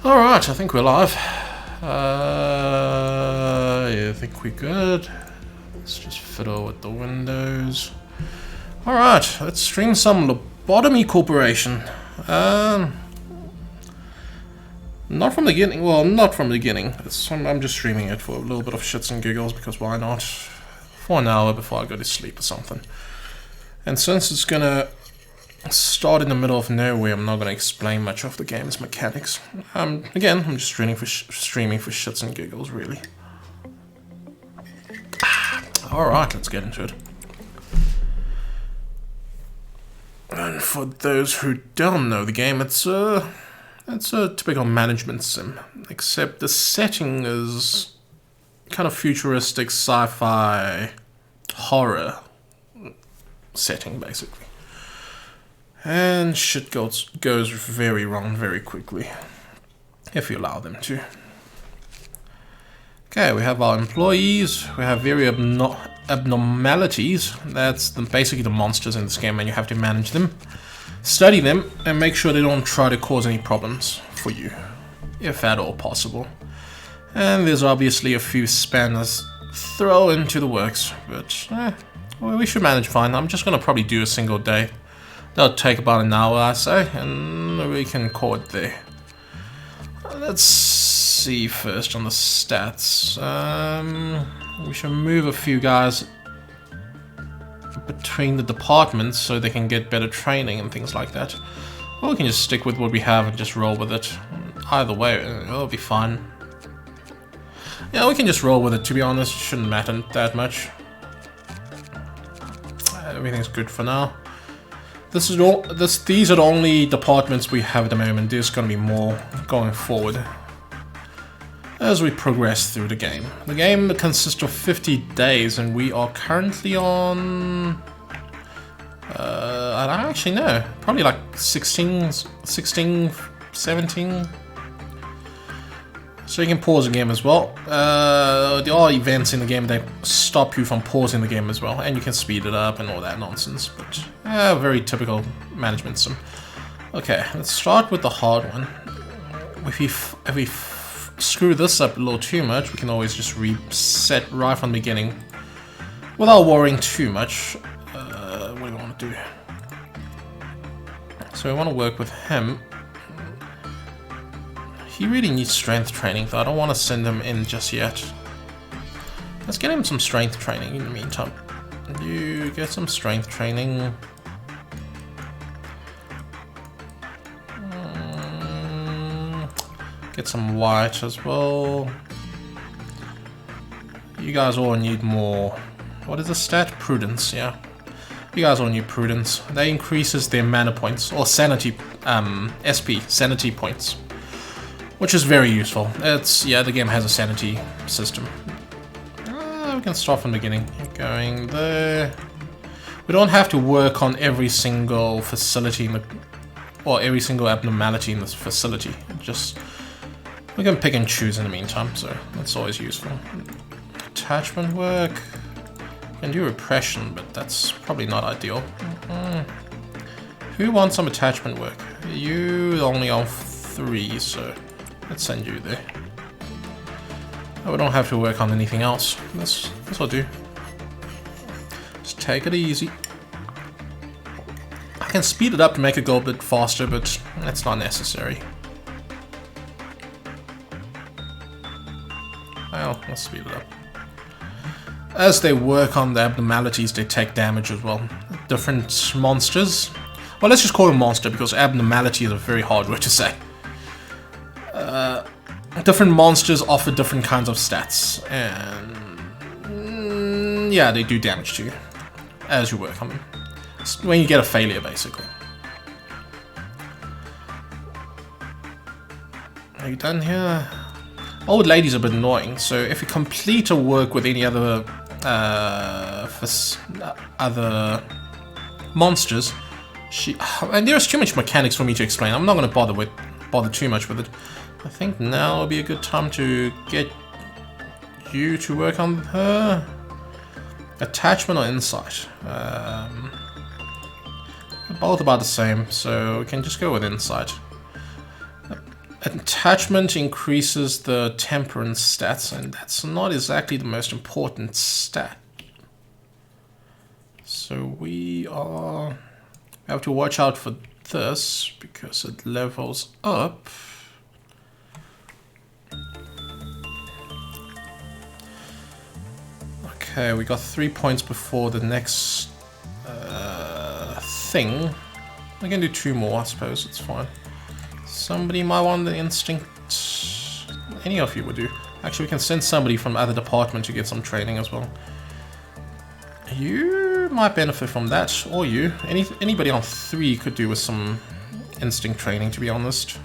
Alright, I think we're live. Yeah, I think we're good. Let's just fiddle with the windows. Alright, let's stream some Lobotomy Corporation. Not from the beginning. Well, not from the beginning. I'm just streaming it for a little bit of shits and giggles because why not? For an hour before I go to sleep or something. And since it's gonna start in the middle of nowhere, I'm not gonna explain much of the game's mechanics. Again, I'm just streaming for shits and giggles, really. Alright, let's get into it. And for those who don't know the game, it's a typical management sim, except the setting is kind of futuristic sci-fi horror setting, basically. And shit goes very wrong very quickly, if you allow them to. Okay, we have our employees, we have very abnormalities. That's basically the monsters in this game, and you have to manage them, study them, and make sure they don't try to cause any problems for you, if at all possible. And there's obviously a few spanners thrown into the works, but well, we should manage fine. I'm just gonna probably do a single day. That'll take about an hour, I say, and we can call it there. Let's see first on the stats. We should move a few guys between the departments so they can get better training and things like that. Or we can just stick with what we have and just roll with it. Either way, it'll be fine. Yeah, we can just roll with it, to be honest. It shouldn't matter that much. Everything's good for now. These are the only departments we have at the moment. There's going to be more going forward as we progress through the game. The game consists of 50 days, and we are currently on... I don't actually know. Probably like 16, 17. So you can pause the game as well. There are events in the game that stop you from pausing the game as well, and you can speed it up and all that nonsense. But very typical management sim. Okay, let's start with the hard one. If we screw this up a little too much, we can always just reset right from the beginning without worrying too much. What do we want to do? So we want to work with him. He really needs strength training, though. I don't want to send him in just yet. Let's get him some strength training in the meantime. You get some strength training. Get some white as well. You guys all need more. What is the stat? Prudence, yeah. You guys all need prudence. That increases their mana points, or sanity, SP, sanity points. Which is very useful. Yeah, the game has a sanity system. We can start from the beginning. Going there. We don't have to work on every single facility or every single abnormality in this facility. We can pick and choose in the meantime, so that's always useful. Attachment work. We can do repression, but that's probably not ideal. Who wants some attachment work? You only on 3, so let's send you there. We don't have to work on anything else. This will do. Just take it easy. I can speed it up to make it go a bit faster, but that's not necessary. Well, let's speed it up. As they work on the abnormalities, they take damage as well. Different monsters. Well, let's just call them monster because abnormality is a very hard word to say. Different monsters offer different kinds of stats, and yeah, they do damage to you as you work on them. It's when you get a failure, basically. Are you done here? Old lady's a bit annoying, so if you complete a work with any other monsters, and there's too much mechanics for me to explain. I'm not going to bother too much with it. I think now will be a good time to get you to work on her. Attachment or insight? Both about the same, so we can just go with insight. Attachment increases the temperance stats, and that's not exactly the most important stat. So we have to watch out for this because it levels up. Okay, we got 3 points before the next thing. We can do 2 more, I suppose. It's fine. Somebody might want the instinct. Any of you would do. Actually, we can send somebody from other department to get some training as well. You might benefit from that, or you. Anybody on 3 could do with some instinct training, to be honest.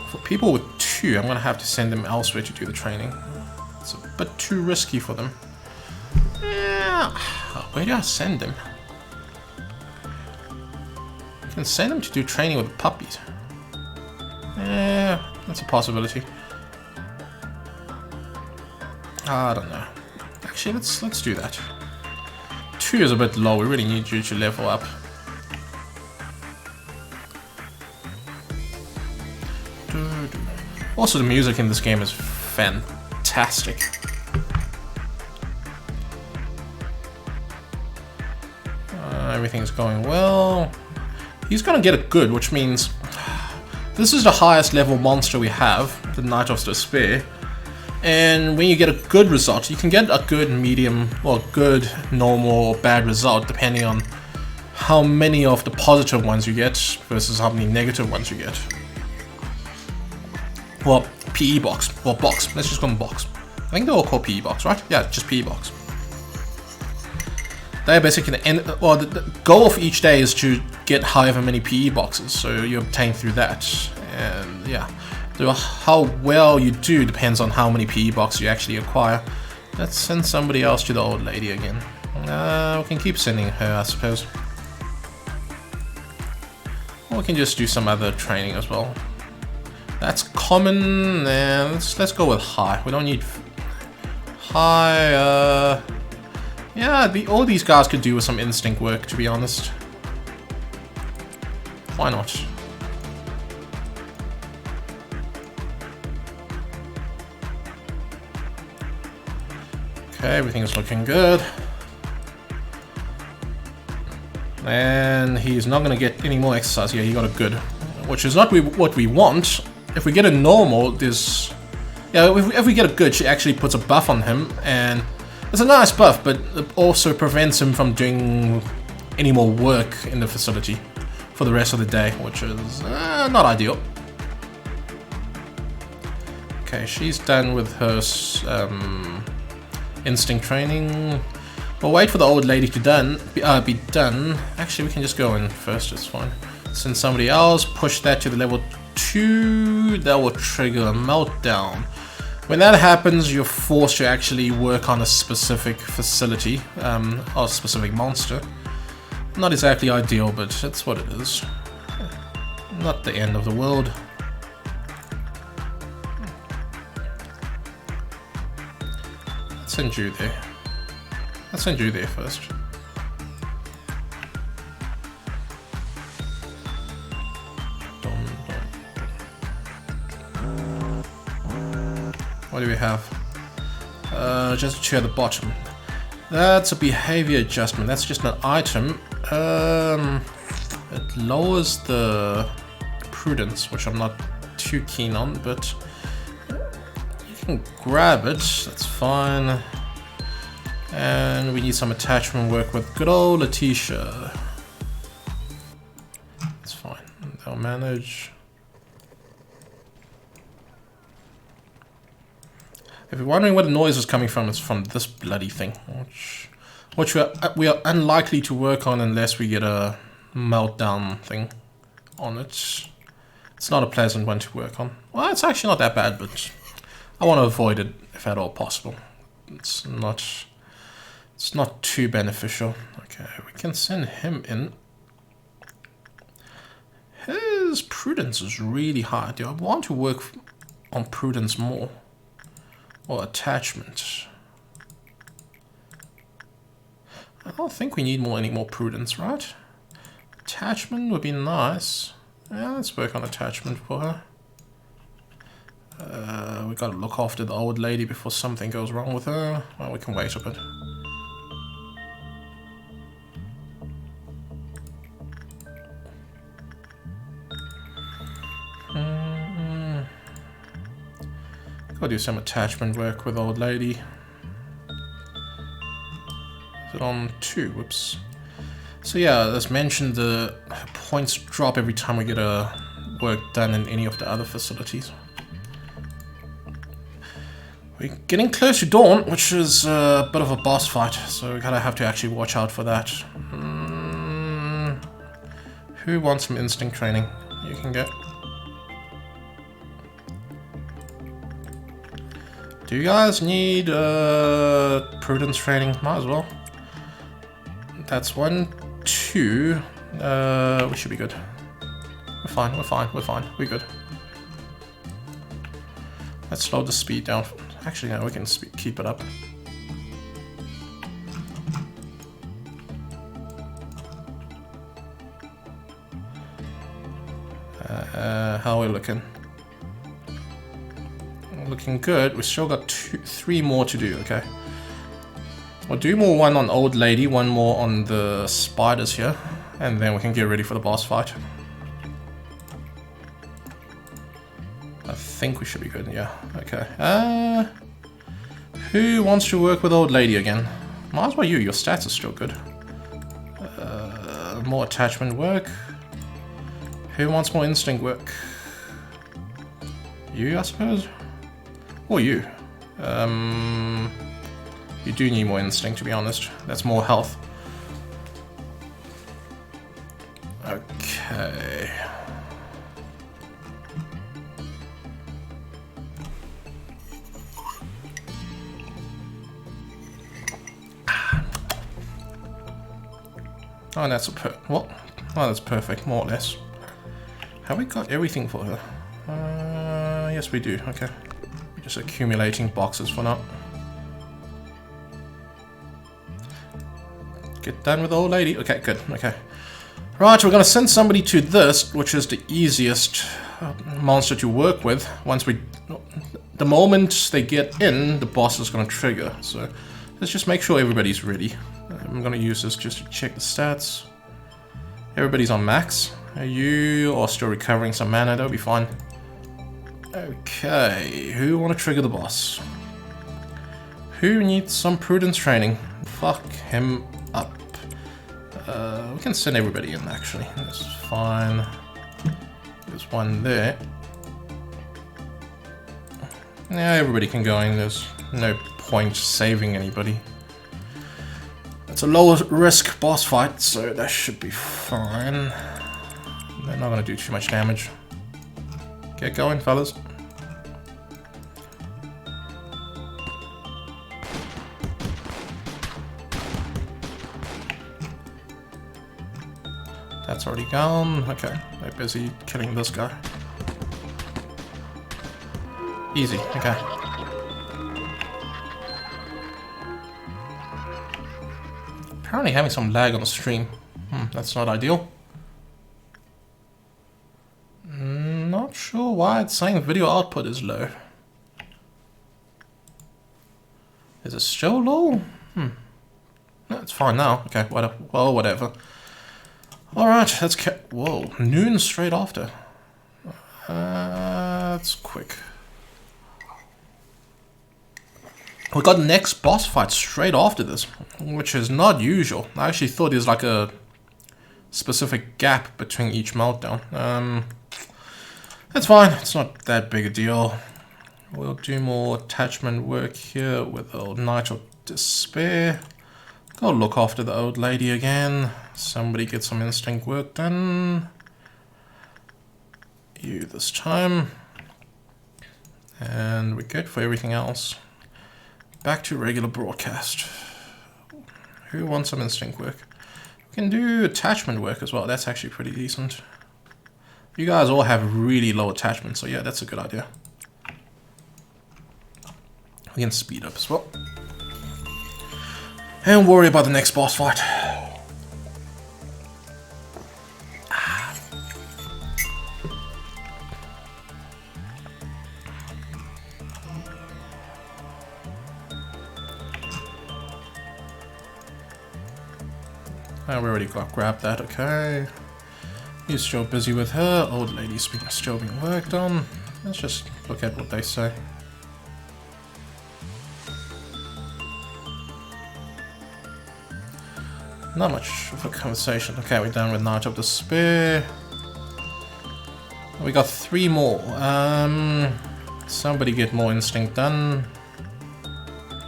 For people with 2, I'm going to have to send them elsewhere to do the training. It's a bit too risky for them. Yeah. Where do I send them? I can send them to do training with puppies. Yeah, that's a possibility. I don't know. Actually, let's do that. 2 is a bit low. We really need you to level up. Also, the music in this game is fantastic. Everything's going well. He's gonna get a good, which means this is the highest level monster we have, the Knight of Despair. And when you get a good result, you can get a good, medium, or good, normal, or bad result, depending on how many of the positive ones you get versus how many negative ones you get. Well, PE box, or box. Let's just call them box. I think they're all called PE box, right? Yeah, just PE box. They're basically the end. Well, the goal of each day is to get however many PE boxes, so you obtain through that. And yeah, so how well you do depends on how many PE boxes you actually acquire. Let's send somebody else to the old lady again. We can keep sending her, I suppose. Or we can just do some other training as well. That's common, and let's go with high. We don't need high. Yeah, all these guys could do with some instinct work, to be honest. Why not? Okay, everything is looking good. And he's not going to get any more exercise. Yeah, he got a good. Which is not what we want. If we get a normal, there's... Yeah, if we get a good, she actually puts a buff on him, and... It's a nice buff, but it also prevents him from doing any more work in the facility for the rest of the day, which is not ideal. Okay, she's done with her instinct training. We'll wait for the old lady to be done. Actually, we can just go in first, it's fine. Send somebody else, push that to the level 2, that will trigger a meltdown. When that happens, you're forced to actually work on a specific facility, or a specific monster. Not exactly ideal, but it's what it is. Not the end of the world. Let's send you there. Let's send you there first. What do we have? Just 2 at the bottom. That's a behavior adjustment. That's just an item. It lowers the prudence, which I'm not too keen on, but you can grab it. That's fine. And we need some attachment work with good old Letitia. That's fine. They'll manage. If you're wondering where the noise is coming from, it's from this bloody thing, which we are unlikely to work on unless we get a meltdown thing on it. It's not a pleasant one to work on. Well, it's actually not that bad, but I want to avoid it if at all possible. It's not too beneficial. Okay, we can send him in. His prudence is really high. Do I want to work on prudence more? Or attachment. I don't think we need any more prudence, right? Attachment would be nice. Yeah, let's work on attachment for her. We gotta look after the old lady before something goes wrong with her. Well, we can wait a bit. Gotta do some attachment work with old lady. Is it on 2? Whoops. So yeah, as mentioned, the points drop every time we get a work done in any of the other facilities. We're getting close to dawn, which is a bit of a boss fight, so we gotta have to actually watch out for that. Who wants some instinct training? You can get. Do you guys need prudence training? Might as well. That's 1, 2. We should be good. We're fine, we're fine, we're fine. We're good. Let's slow the speed down. Actually, no, we can keep it up. How are we looking? Looking good. We still got 3 more to do, okay. We'll do more one on old lady, 1 more on the spiders here, and then we can get ready for the boss fight. I think we should be good, yeah. Okay. Who wants to work with old lady again? Might as well you, your stats are still good. More attachment work. Who wants more instinct work? You, I suppose? Or you? You do need more instinct, to be honest. That's more health. Okay. Oh, that's what? Oh, that's perfect, more or less. Have we got everything for her? Yes, we do. Okay. We're just accumulating boxes for now. Get done with the old lady. Okay, good. Okay. Right, we're gonna send somebody to this, which is the easiest monster to work with. The moment they get in, the boss is gonna trigger. So let's just make sure everybody's ready. I'm gonna use this just to check the stats. Everybody's on max. You are still recovering some mana, that'll be fine. Okay, who wanna trigger the boss? Who needs some prudence training? Fuck him up. We can send everybody in, actually. That's fine. There's 1 there. Yeah, everybody can go in. There's no point saving anybody. It's a low risk boss fight, so that should be fine. They're not gonna do too much damage. Get going, fellas. That's already gone. Okay, they're busy killing this guy. Easy, okay. Apparently having some lag on the stream. That's not ideal. Not sure why it's saying video output is low. Is it still low? No, it's fine now. Okay, whatever. Alright, let's whoa, noon straight after. That's quick. We got the next boss fight straight after this, which is not usual. I actually thought there's like a specific gap between each meltdown. That's fine, it's not that big a deal. We'll do more attachment work here with old Knight of Despair. Go look after the old lady again. Somebody get some instinct work done. You this time. And we're good for everything else. Back to regular broadcast. Who wants some instinct work? We can do attachment work as well. That's actually pretty decent. You guys all have really low attachment, so yeah, that's a good idea. We can speed up as well. And worry about the next boss fight. Oh, we already grabbed that, okay. He's still busy with her. Old lady's still being worked on. Let's just look at what they say. Not much of a conversation. Okay, we're done with Night of Despair. We got 3 more. Somebody get more instinct done.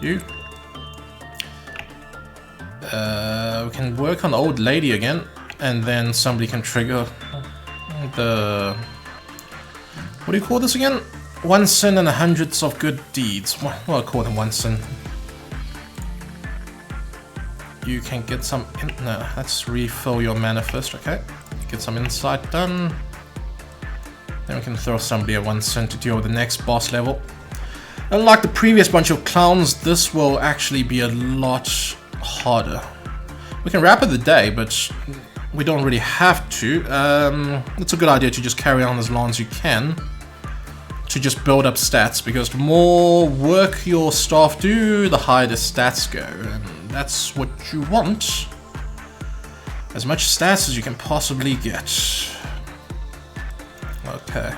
You. We can work on Old Lady again, and then somebody can trigger the... What do you call this again? 1 sin and 100s of good deeds. Well, I'll call them 1 sin. You can get some... No, let's refill your mana first, okay? Get some insight done. Then we can throw somebody at 1 sin to deal with the next boss level. Unlike the previous bunch of clowns, this will actually be a lot harder. We can wrap it the day, but we don't really have to. It's a good idea to just carry on as long as you can to just build up stats, because the more work your staff do, the higher the stats go, and that's what you want. As much stats as you can possibly get. Okay.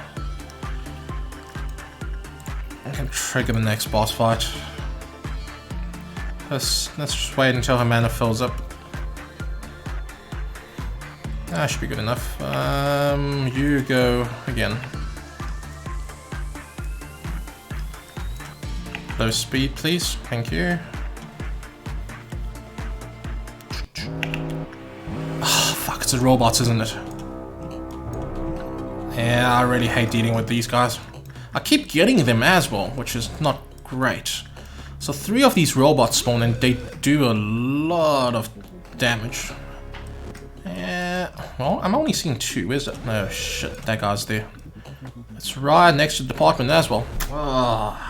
I can trigger the next boss fight. Let's just wait until her mana fills up. That should be good enough. You go again. Low speed, please. Thank you. Ah, fuck, it's the robots, isn't it? Yeah, I really hate dealing with these guys. I keep getting them as well, which is not great. So 3 of these robots spawn and they do a lot of damage. Yeah, well, I'm only seeing 2, is it? No, shit, that guy's there. It's right next to the department as well. Ah.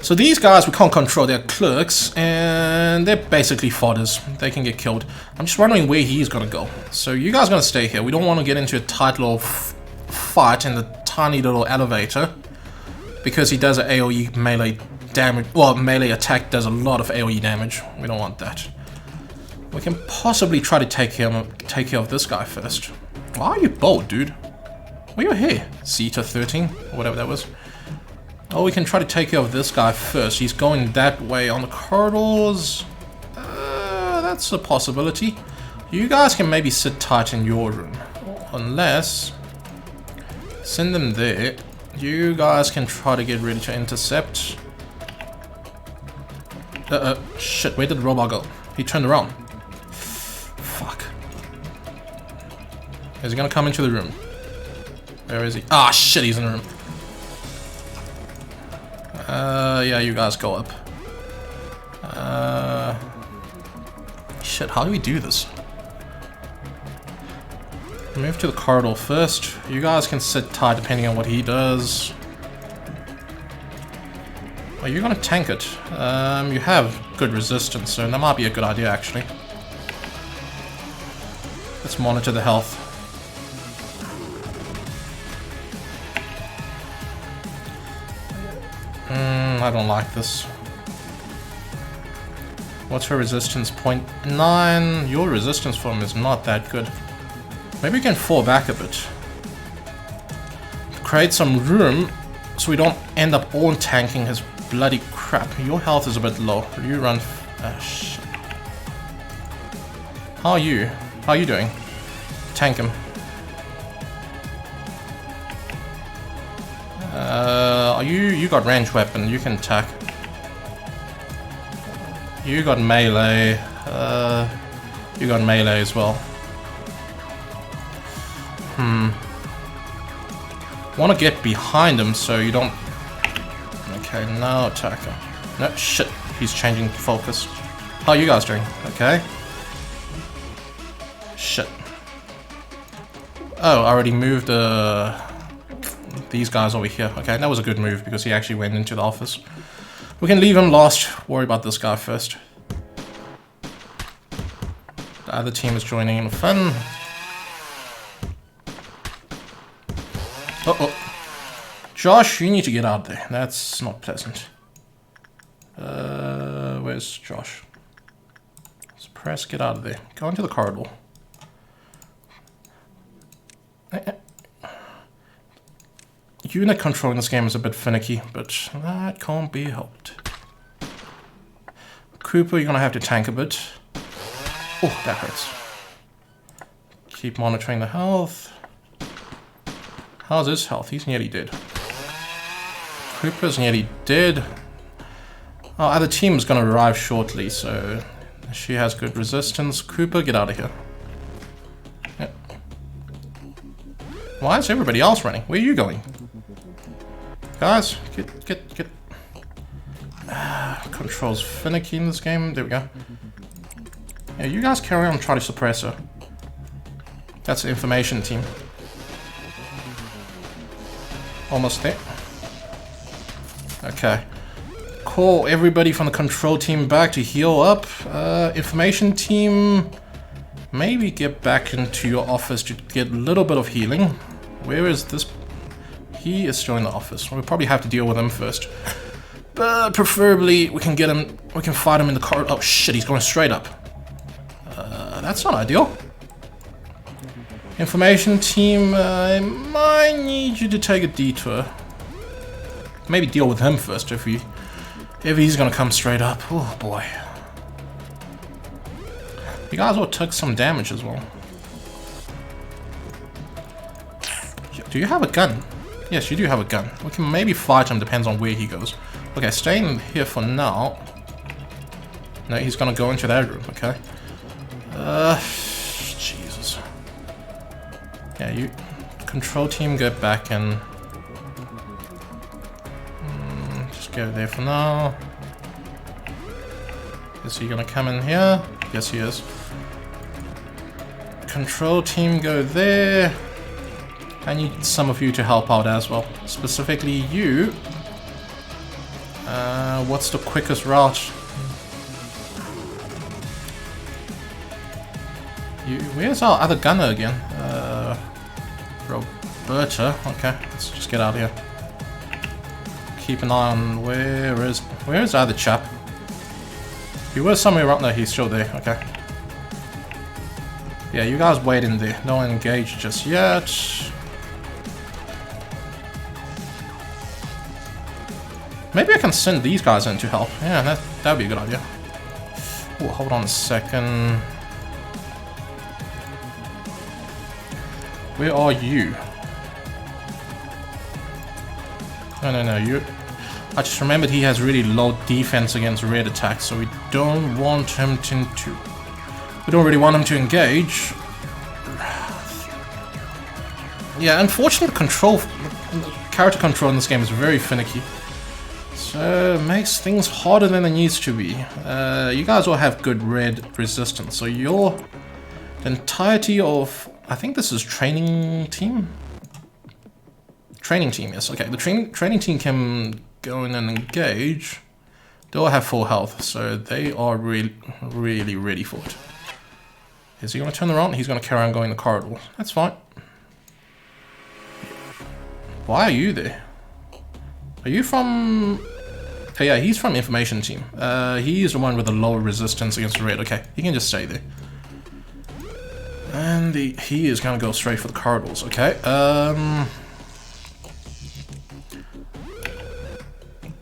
So these guys we can't control, they're clerks, and they're basically fodders. They can get killed. I'm just wondering where he's gonna go. So you guys are gonna stay here. We don't want to get into a tight little fight in the tiny little elevator, because he does an AoE melee damage. Well, melee attack does a lot of AoE damage. We don't want that. We can possibly try to take care of this guy first. Why are you bold, dude? Why are you here? C to 13, or whatever that was. Oh, we can try to take care of this guy first. He's going that way on the corridors. That's a possibility. You guys can maybe sit tight in your room. Unless... Send them there. You guys can try to get ready to intercept. Shit, where did the robot go? He turned around. Fuck. Is he gonna come into the room? Where is he? Ah, shit, he's in the room. Yeah, you guys go up. Shit, how do we do this? Move to the corridor first. You guys can sit tight depending on what he does. Are you gonna tank it? You have good resistance, so that might be a good idea actually. Let's monitor the health. I don't like this. What's her resistance? 0.9. Your resistance for him is not that good. Maybe we can fall back a bit. Create some room so we don't end up all tanking his bloody crap. Your health is a bit low. You run... shit. How are you? How are you doing? Tank him. You got range weapon, you can attack. You got melee. You got melee as well. Want to get behind him so you don't... Okay, now attack him. No, shit, he's changing focus. How are you guys doing? Okay. Shit. Oh, I already moved these guys over here. Okay, that was a good move because he actually went into the office. We can leave him last. Worry about this guy first. The other team is joining in the fun. Uh-oh. Josh, you need to get out there. That's not pleasant. Where's Josh? Let's Press, get out of there. Go into the corridor. Unit control in this game is a bit finicky, but that can't be helped. Cooper, you're gonna have to tank a bit. Oh, that hurts. Keep monitoring the health. How's his health? He's nearly dead. Cooper's nearly dead. Our other team's gonna arrive shortly, so she has good resistance. Cooper, get out of here. Yep. Why is everybody else running? Where are you going? Guys, get. Controls finicky in this game. There we go. Yeah, you guys carry on and try to suppress her. That's the information team. Almost there. Okay. Call everybody from the control team back to heal up. Information team, maybe get back into your office to get a little bit of healing. Where is this? He is still in the office. We'll probably have to deal with him first. But preferably we can get him, we can fight him in the corridor. Oh shit, he's going straight up. That's not ideal. Information team, I might need you to take a detour. Maybe deal with him first if he's gonna come straight up. Oh boy. You guys all took some damage as well. Do you have a gun? Yes, you do have a gun. We can maybe fight him, depends on where he goes. Okay, stay in here for now. No, he's gonna go into that room, okay. Jesus. Yeah, you control team, go back and just go there for now. Is he gonna come in here? Yes, he is. Control team, go there. I need some of you to help out as well. Specifically you. What's the quickest route? Where's our other gunner again? Roberta. Okay, let's just get out of here. Keep an eye on where is the other chap? He was somewhere around there. He's still there. Okay. Yeah, you guys wait in there. No one engaged just yet. Maybe I can send these guys in to help. Yeah, that'd be a good idea. Oh, hold on a second. Where are you? No, you... I just remembered he has really low defense against red attacks, so we don't want him to... We don't really want him to engage. Yeah, unfortunately the character control in this game is very finicky. So, it makes things harder than it needs to be. You guys all have good red resistance, so the entirety of... I think this is training team? Training team, yes. Okay, the training team can go in and engage. They all have full health, so they are really ready for it. Is he going to turn around? He's going to carry on going the corridor. That's fine. Why are you there? Are you from... Oh yeah, he's from information team. He is the one with the lower resistance against red. Okay, he can just stay there. And he is going to go straight for the corridors. Okay,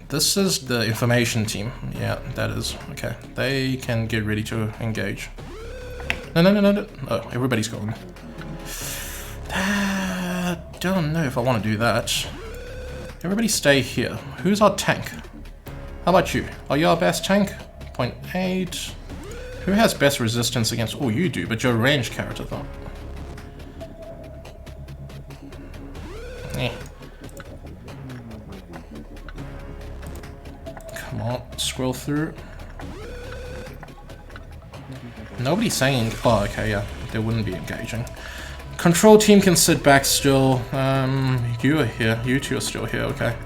this is the information team. Yeah, that is. Okay, they can get ready to engage. No. Oh, everybody's going. Don't know if I want to do that. Everybody stay here. Who's our tank? How about you? Are you our best tank? 0.8. Who has best resistance against... Oh, you do, but you're a ranged character, though. Eh. Come on, scroll through. Nobody's saying... Oh, okay, yeah. They wouldn't be engaging. Control team can sit back still. You are here. You two are still here, okay.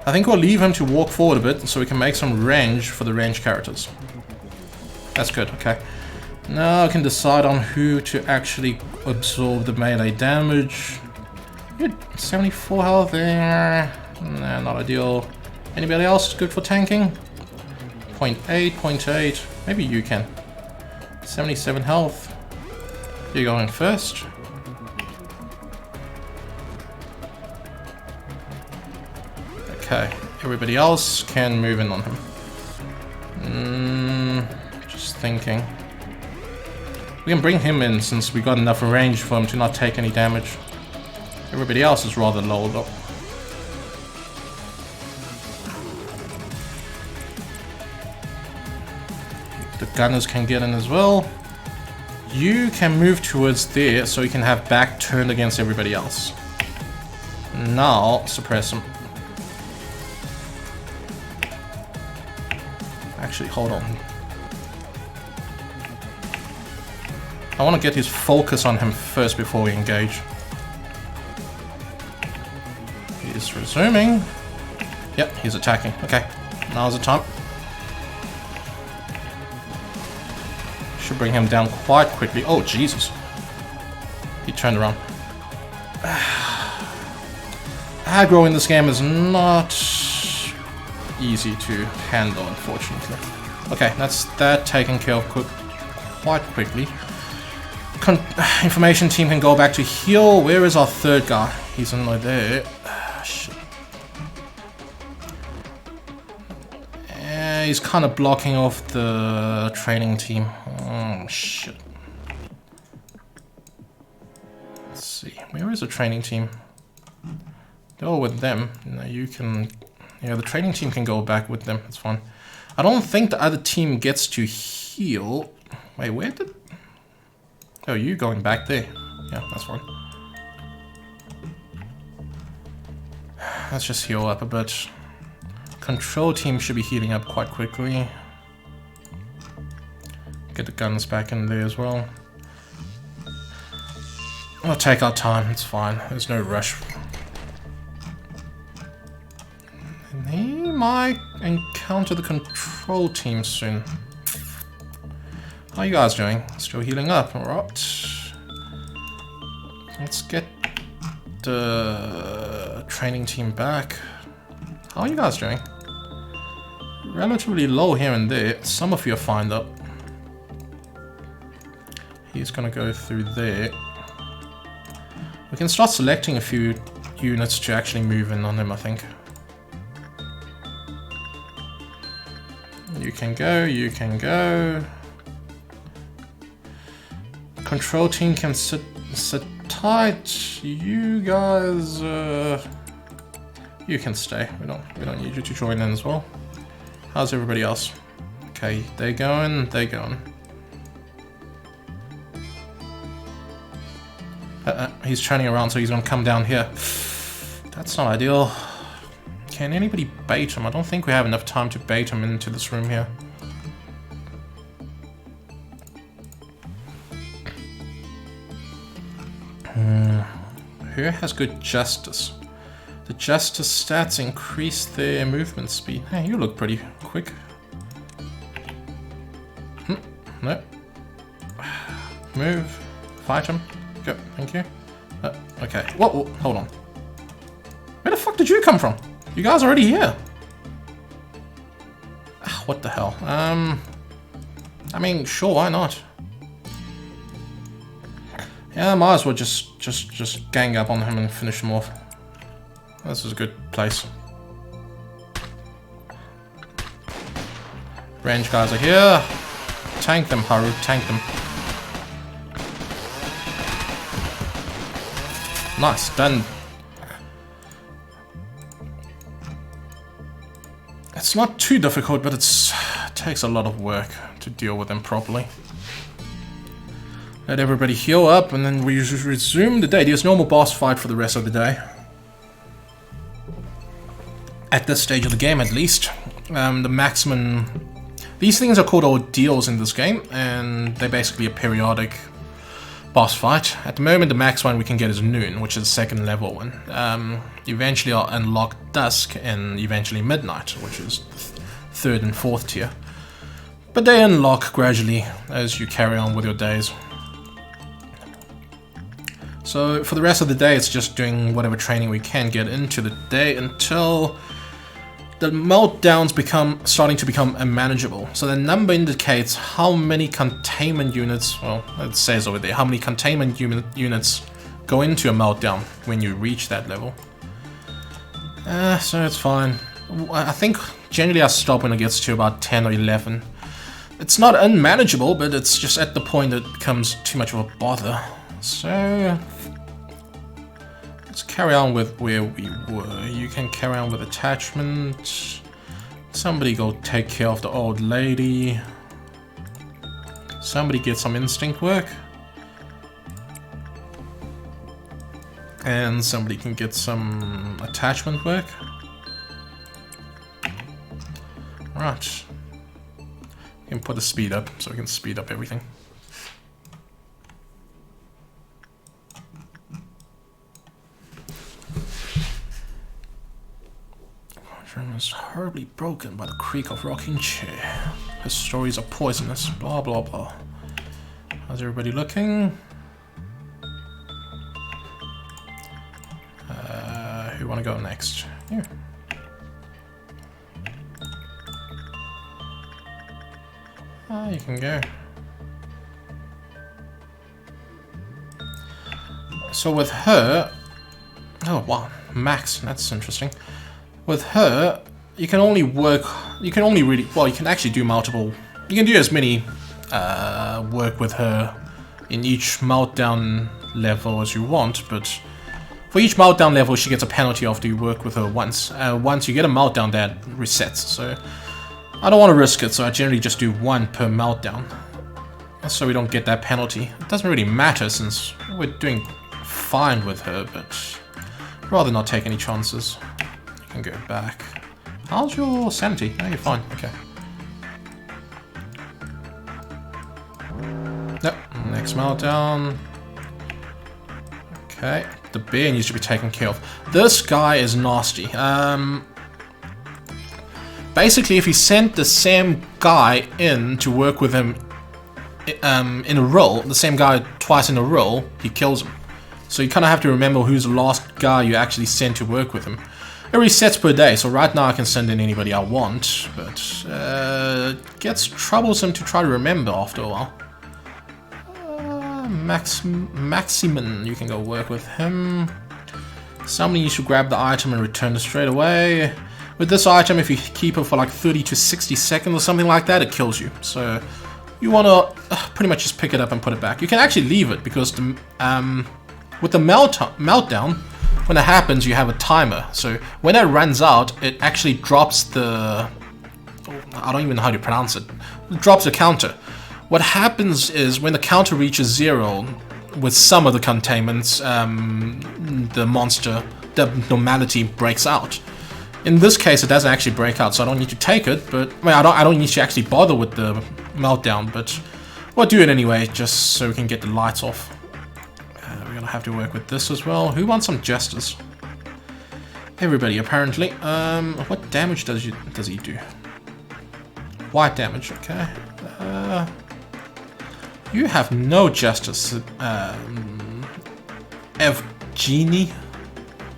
I think we'll leave him to walk forward a bit so we can make some range for the ranged characters. That's good, okay. Now I can decide on who to actually absorb the melee damage. You're 74 health there. Nah, not ideal. Anybody else good for tanking? 0.8, 0.8. Maybe you can. 77 health. You're going first. Okay, everybody else can move in on him. Just thinking. We can bring him in since we got enough range for him to not take any damage. Everybody else is rather low though. The gunners can get in as well. You can move towards there so you can have back turned against everybody else. Now, suppress him. Actually, hold on. I want to get his focus on him first before we engage. He's resuming. Yep, he's attacking. Okay, now's the time. Should bring him down quite quickly. Oh, Jesus. He turned around. Aggro in this game is not easy to handle, unfortunately. Okay, that's that taken care of quite quickly. Information team can go back to heal. Where is our third guy? He's in there. Shit. He's kind of blocking off the training team. Oh, shit. Let's see. Where is the training team? They're all with them. You can... Yeah, the training team can go back with them. That's fine. I don't think the other team gets to heal. Wait, where did... Oh, you going back there. Yeah, that's fine. Let's just heal up a bit. Control team should be healing up quite quickly. Get the guns back in there as well. We'll take our time, it's fine. There's no rush. And he might encounter the control team soon. How are you guys doing? Still healing up, alright. Let's get the training team back. How are you guys doing? Relatively low here and there. Some of you are fine though. He's gonna go through there. We can start selecting a few units to actually move in on him, I think. You can go, you can go. Control team can sit tight. You guys, you can stay. We don't need you to join in as well. How's everybody else? Okay, they're going, they're going. He's turning around, so he's gonna come down here. That's not ideal. Can anybody bait him? I don't think we have enough time to bait him into this room here. Who has good justice? The justice stats increase their movement speed. Hey, you look pretty quick. No. Move. Fight him. Go. Thank you. Okay. Whoa, hold on. Where the fuck did you come from? You guys are already here. What the hell? I mean, sure, why not? Yeah, I might as well just gang up on him and finish him off. This is a good place. Range guys are here. Tank them, Haru, tank them. Nice, done. It's not too difficult, but it takes a lot of work to deal with them properly. Let everybody heal up, and then we resume the day. There's normal boss fight for the rest of the day. At this stage of the game, at least. The maximum... These things are called ordeals in this game, and they're basically a periodic boss fight. At the moment, the max one we can get is Noon, which is the second level one. Eventually I'll unlock Dusk, and eventually Midnight, which is third and fourth tier. But they unlock gradually as you carry on with your days. So for the rest of the day, it's just doing whatever training we can get into the day until the meltdowns starting to become unmanageable. So the number indicates how many containment units, well, it says over there, how many containment units go into a meltdown when you reach that level. So it's fine. I think generally I stop when it gets to about 10 or 11. It's not unmanageable, but it's just at the point that it becomes too much of a bother. So let's carry on with where we were. You can carry on with attachment. Somebody go take care of the old lady. Somebody get some instinct work. And somebody can get some attachment work. Right. We can put the speed up so we can speed up everything. Room is horribly broken by the creak of rocking chair. His stories are poisonous. Blah blah blah. How's everybody looking? Who want to go next? You. You can go. So with her, oh wow, max. That's interesting. With her, you can only really, well, you can actually do multiple, you can do as many work with her in each meltdown level as you want, but for each meltdown level she gets a penalty after you work with her once. Once you get a meltdown, that resets, so I don't want to risk it, so I generally just do one per meltdown, so we don't get that penalty. It doesn't really matter since we're doing fine with her, but I'd rather not take any chances. You can go back. How's your sanity? Oh, you're fine. Okay. Nope. Next meltdown. Okay. The bear needs to be taken care of. This guy is nasty. Basically, if you sent the same guy in to work with him in a row, the same guy twice in a row, he kills him. So you kind of have to remember who's the last guy you actually sent to work with him. It resets per day, so right now I can send in anybody I want, but it gets troublesome to try to remember after a while. Maximin, you can go work with him. Somebody needs to grab the item and return it straight away. With this item, if you keep it for like 30 to 60 seconds or something like that, it kills you. So you want to pretty much just pick it up and put it back. You can actually leave it because the, with the meltdown, when it happens, you have a timer. So when it runs out, it actually drops the... I don't even know how to pronounce it. It drops the counter. What happens is when the counter reaches 0, with some of the containments, the monster, the normality breaks out. In this case, it doesn't actually break out, so I don't need to take it. But well, I don't need to actually bother with the meltdown. But we'll do it anyway, just so we can get the lights off. We're gonna have to work with this as well. Who wants some jesters? Everybody, apparently. What damage does he do? White damage, okay. You have no jesters. Evgeny?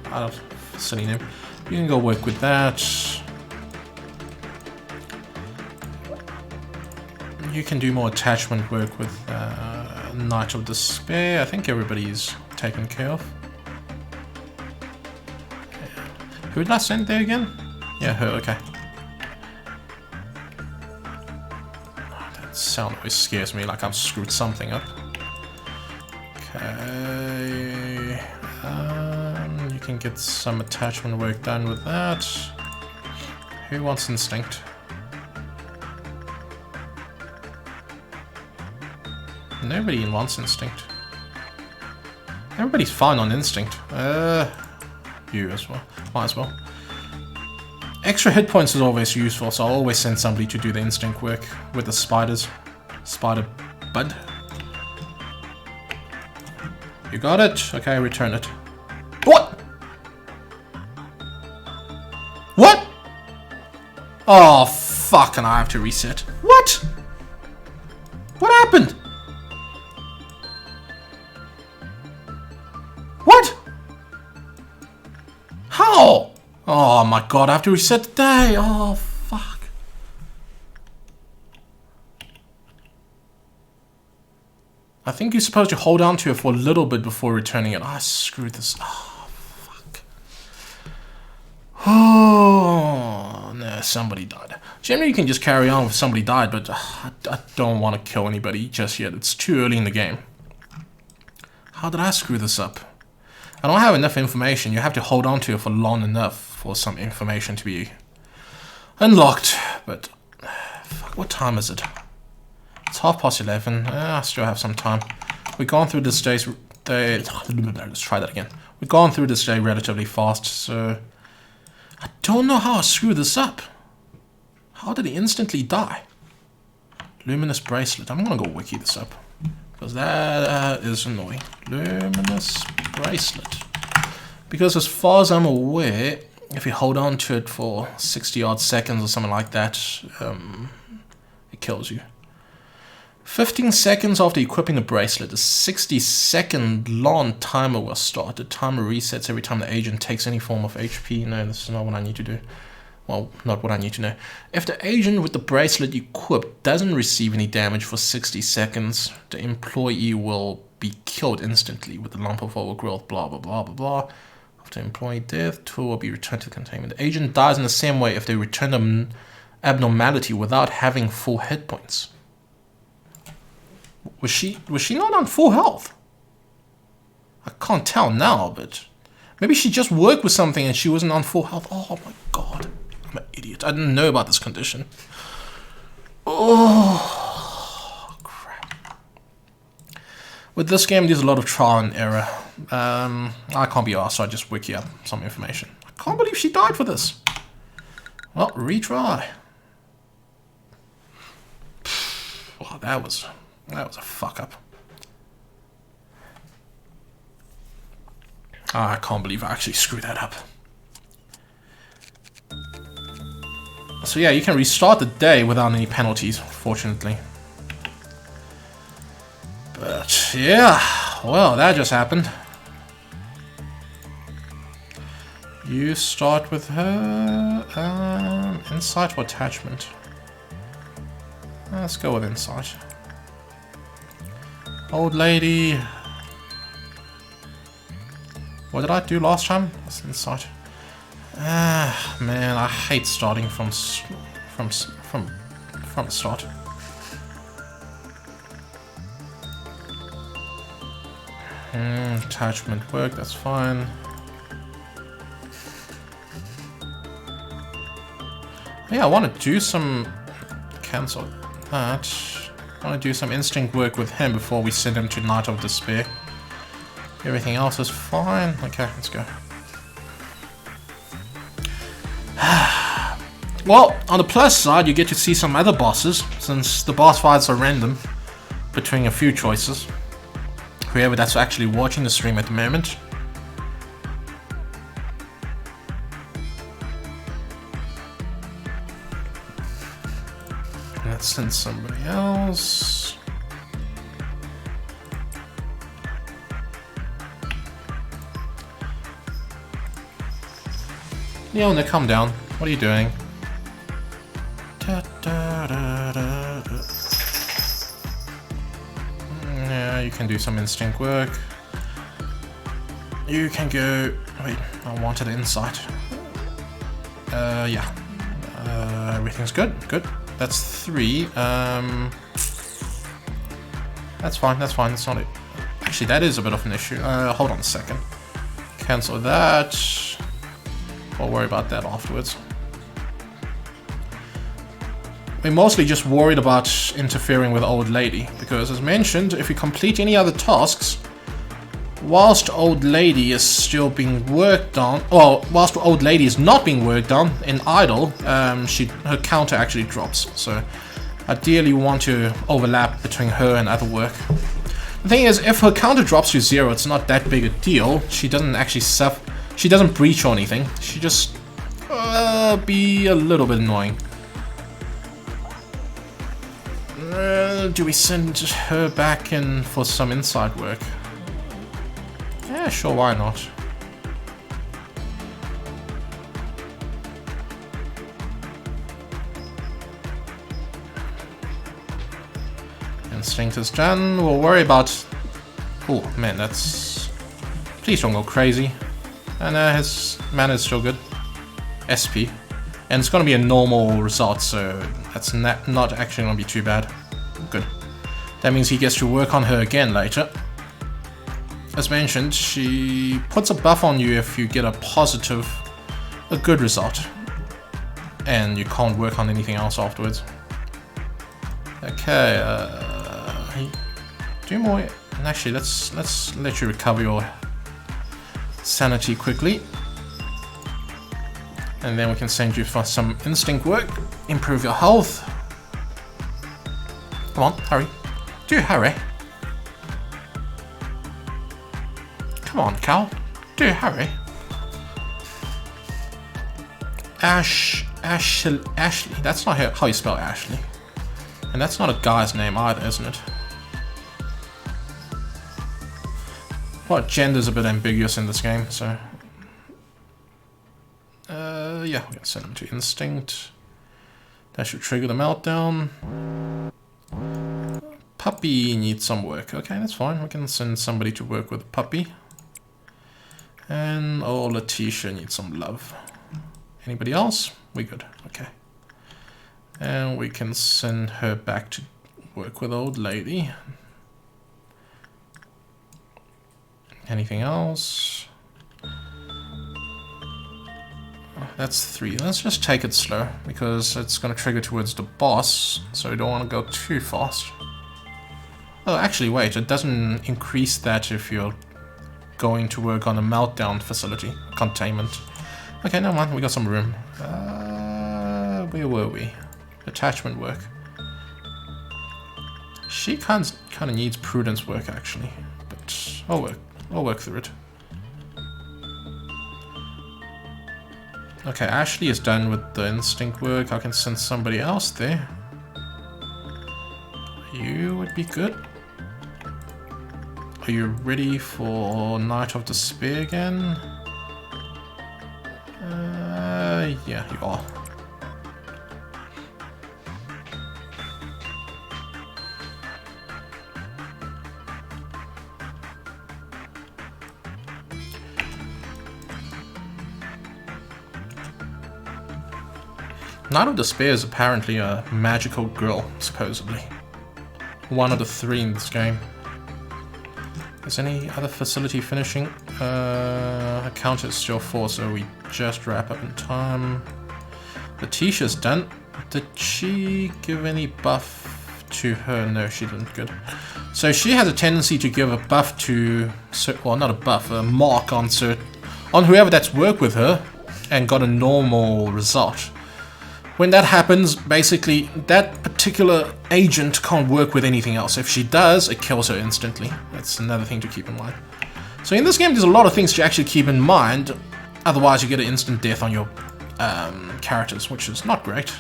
I don't know, silly name. You can go work with that. You can do more attachment work with Knight of Despair. I think everybody's taken care of. Who did I send there again? Yeah, her, okay. That sound always scares me, like I've screwed something up. Okay. You can get some attachment work done with that. Who wants instinct? Nobody wants instinct. Everybody's fine on instinct. You as well. Might as well. Extra hit points is always useful, so I'll always send somebody to do the instinct work with the spiders. Spider bud. You got it? Okay, return it. What? What? Oh, fuck, and I have to reset. What? What happened? What? How? Oh, Oh my god, I have to reset the day. Oh, fuck. I think you're supposed to hold on to it for a little bit before returning it. I screwed this. Oh, fuck. Oh, no, somebody died. Generally, you can just carry on if somebody died, but I don't want to kill anybody just yet. It's too early in the game. How did I screw this up? I don't have enough information. You have to hold on to it for long enough for some information to be unlocked. But, fuck, what time is it? It's 11:30. I still have some time. We've gone through this day. Let's try that again. We've gone through this day relatively fast, so I don't know how I screwed this up. How did he instantly die? Luminous bracelet. I'm gonna go wiki this up because that is annoying. Luminous bracelet. Because as far as I'm aware, if you hold on to it for 60 odd seconds or something like that, it kills you. 15 seconds after equipping the bracelet, a 60-second long timer will start. The timer resets every time the agent takes any form of HP. No, this is not what I need to do. Well, not what I need to know. If the agent with the bracelet equipped doesn't receive any damage for 60 seconds, the employee will be killed instantly with a lump of overgrowth, blah, blah, blah, blah, blah. After employee death, tool will be returned to the containment. The agent dies in the same way if they return an abnormality without having full hit points. Was she not on full health? I can't tell now, but maybe she just worked with something and she wasn't on full health. Oh my god, I'm an idiot. I didn't know about this condition. Oh crap. With this game, there's a lot of trial and error. I can't be arsed, so I just wiki up some information. I can't believe she died for this. Well, retry. Wow, that was a fuck up. Oh, I can't believe I actually screwed that up. So yeah, you can restart the day without any penalties, fortunately. But yeah, well, that just happened. You start with her. Insight or attachment? Let's go with insight. Old lady. What did I do last time? That's insight. Ah, man, I hate starting from the start. Attachment work. That's fine. Yeah, I want to do some. Cancel that. I want to do some instinct work with him before we send him to Night of Despair. Everything else is fine. Okay, let's go. Well, on the plus side, you get to see some other bosses, since the boss fights are random between a few choices. Whoever that's actually watching the stream at the moment. Let's send somebody else. Leona, come down. What are you doing? Yeah, you can do some instinct work. You can go... Wait, I wanted insight. Yeah. Everything's good. Good. That's 3. That's fine. That's fine. That's not it. Actually, that is a bit of an issue. Hold on a second. Cancel that. We'll worry about that afterwards. We're mostly just worried about interfering with Old Lady, because as mentioned, if we complete any other tasks, whilst Old Lady is still being worked on, well, whilst Old Lady is not being worked on in idle, her counter actually drops. So ideally we want to overlap between her and other work. The thing is, if her counter drops to 0, it's not that big a deal. She doesn't actually suffer. She doesn't breach or anything. She just be a little bit annoying. Do we send her back in for some inside work? Yeah, sure, why not? Instinct is done. We'll worry about... Oh, man, that's... Please don't go crazy. And his mana is still good. SP. And it's going to be a normal result, so that's not actually going to be too bad. Good. That means he gets to work on her again later. As mentioned, she puts a buff on you if you get a good result. And you can't work on anything else afterwards. Okay, do more. Actually, let's let you recover your sanity quickly. And then we can send you for some instinct work. Improve your health. Come on, hurry. Do hurry. Come on, Cal. Do hurry. Ashley. That's not how you spell Ashley. And that's not a guy's name either, isn't it? Well, gender's a bit ambiguous in this game, so... yeah, we're gonna send him to Instinct. That should trigger the meltdown. Puppy needs some work. Okay, that's fine. We can send somebody to work with a puppy. And, oh, Letitia needs some love. Anybody else? We good. Okay. And we can send her back to work with old lady. Anything else? Oh, that's 3. Let's just take it slow, because it's going to trigger towards the boss, so we don't want to go too fast. Oh, actually, wait, it doesn't increase that if you're going to work on a meltdown facility. Containment. Okay, never mind, we got some room. Where were we? Attachment work. She kind of needs prudence work, actually, but I'll work through it. Okay, Ashley is done with the instinct work. I can send somebody else there. You would be good. Are you ready for Night of Despair again? Yeah, you are. Night of Despair is apparently a magical girl, supposedly. One of the 3 in this game. Is any other facility finishing? Account is still 4, so we just wrap up in time. Letitia's done. Did she give any buff to her? No, she didn't. Good. So she has a tendency to give a buff to... well, not a buff, a mark on whoever that's worked with her and got a normal result. When that happens, basically, that particular agent can't work with anything else. If she does, it kills her instantly. That's another thing to keep in mind. So in this game, there's a lot of things to actually keep in mind. Otherwise, you get an instant death on your characters, which is not great.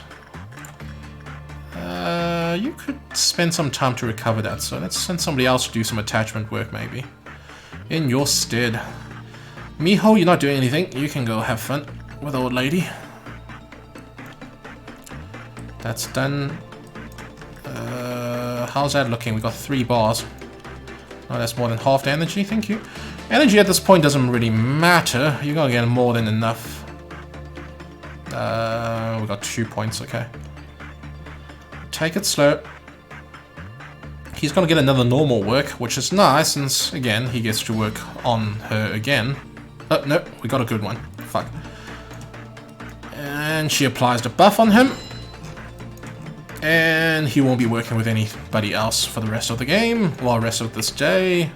You could spend some time to recover that. So let's send somebody else to do some attachment work, maybe. In your stead. Miho, you're not doing anything. You can go have fun with old lady. That's done. How's that looking? We got 3 bars. Oh, that's more than half the energy, thank you. Energy at this point doesn't really matter. You're gonna get more than enough. We got 2 points, okay. Take it slow. He's gonna get another normal work, which is nice, since, again, he gets to work on her again. Oh, no, we got a good one. Fuck. And she applies the buff on him. And he won't be working with anybody else for the rest of the game, or the rest of this day.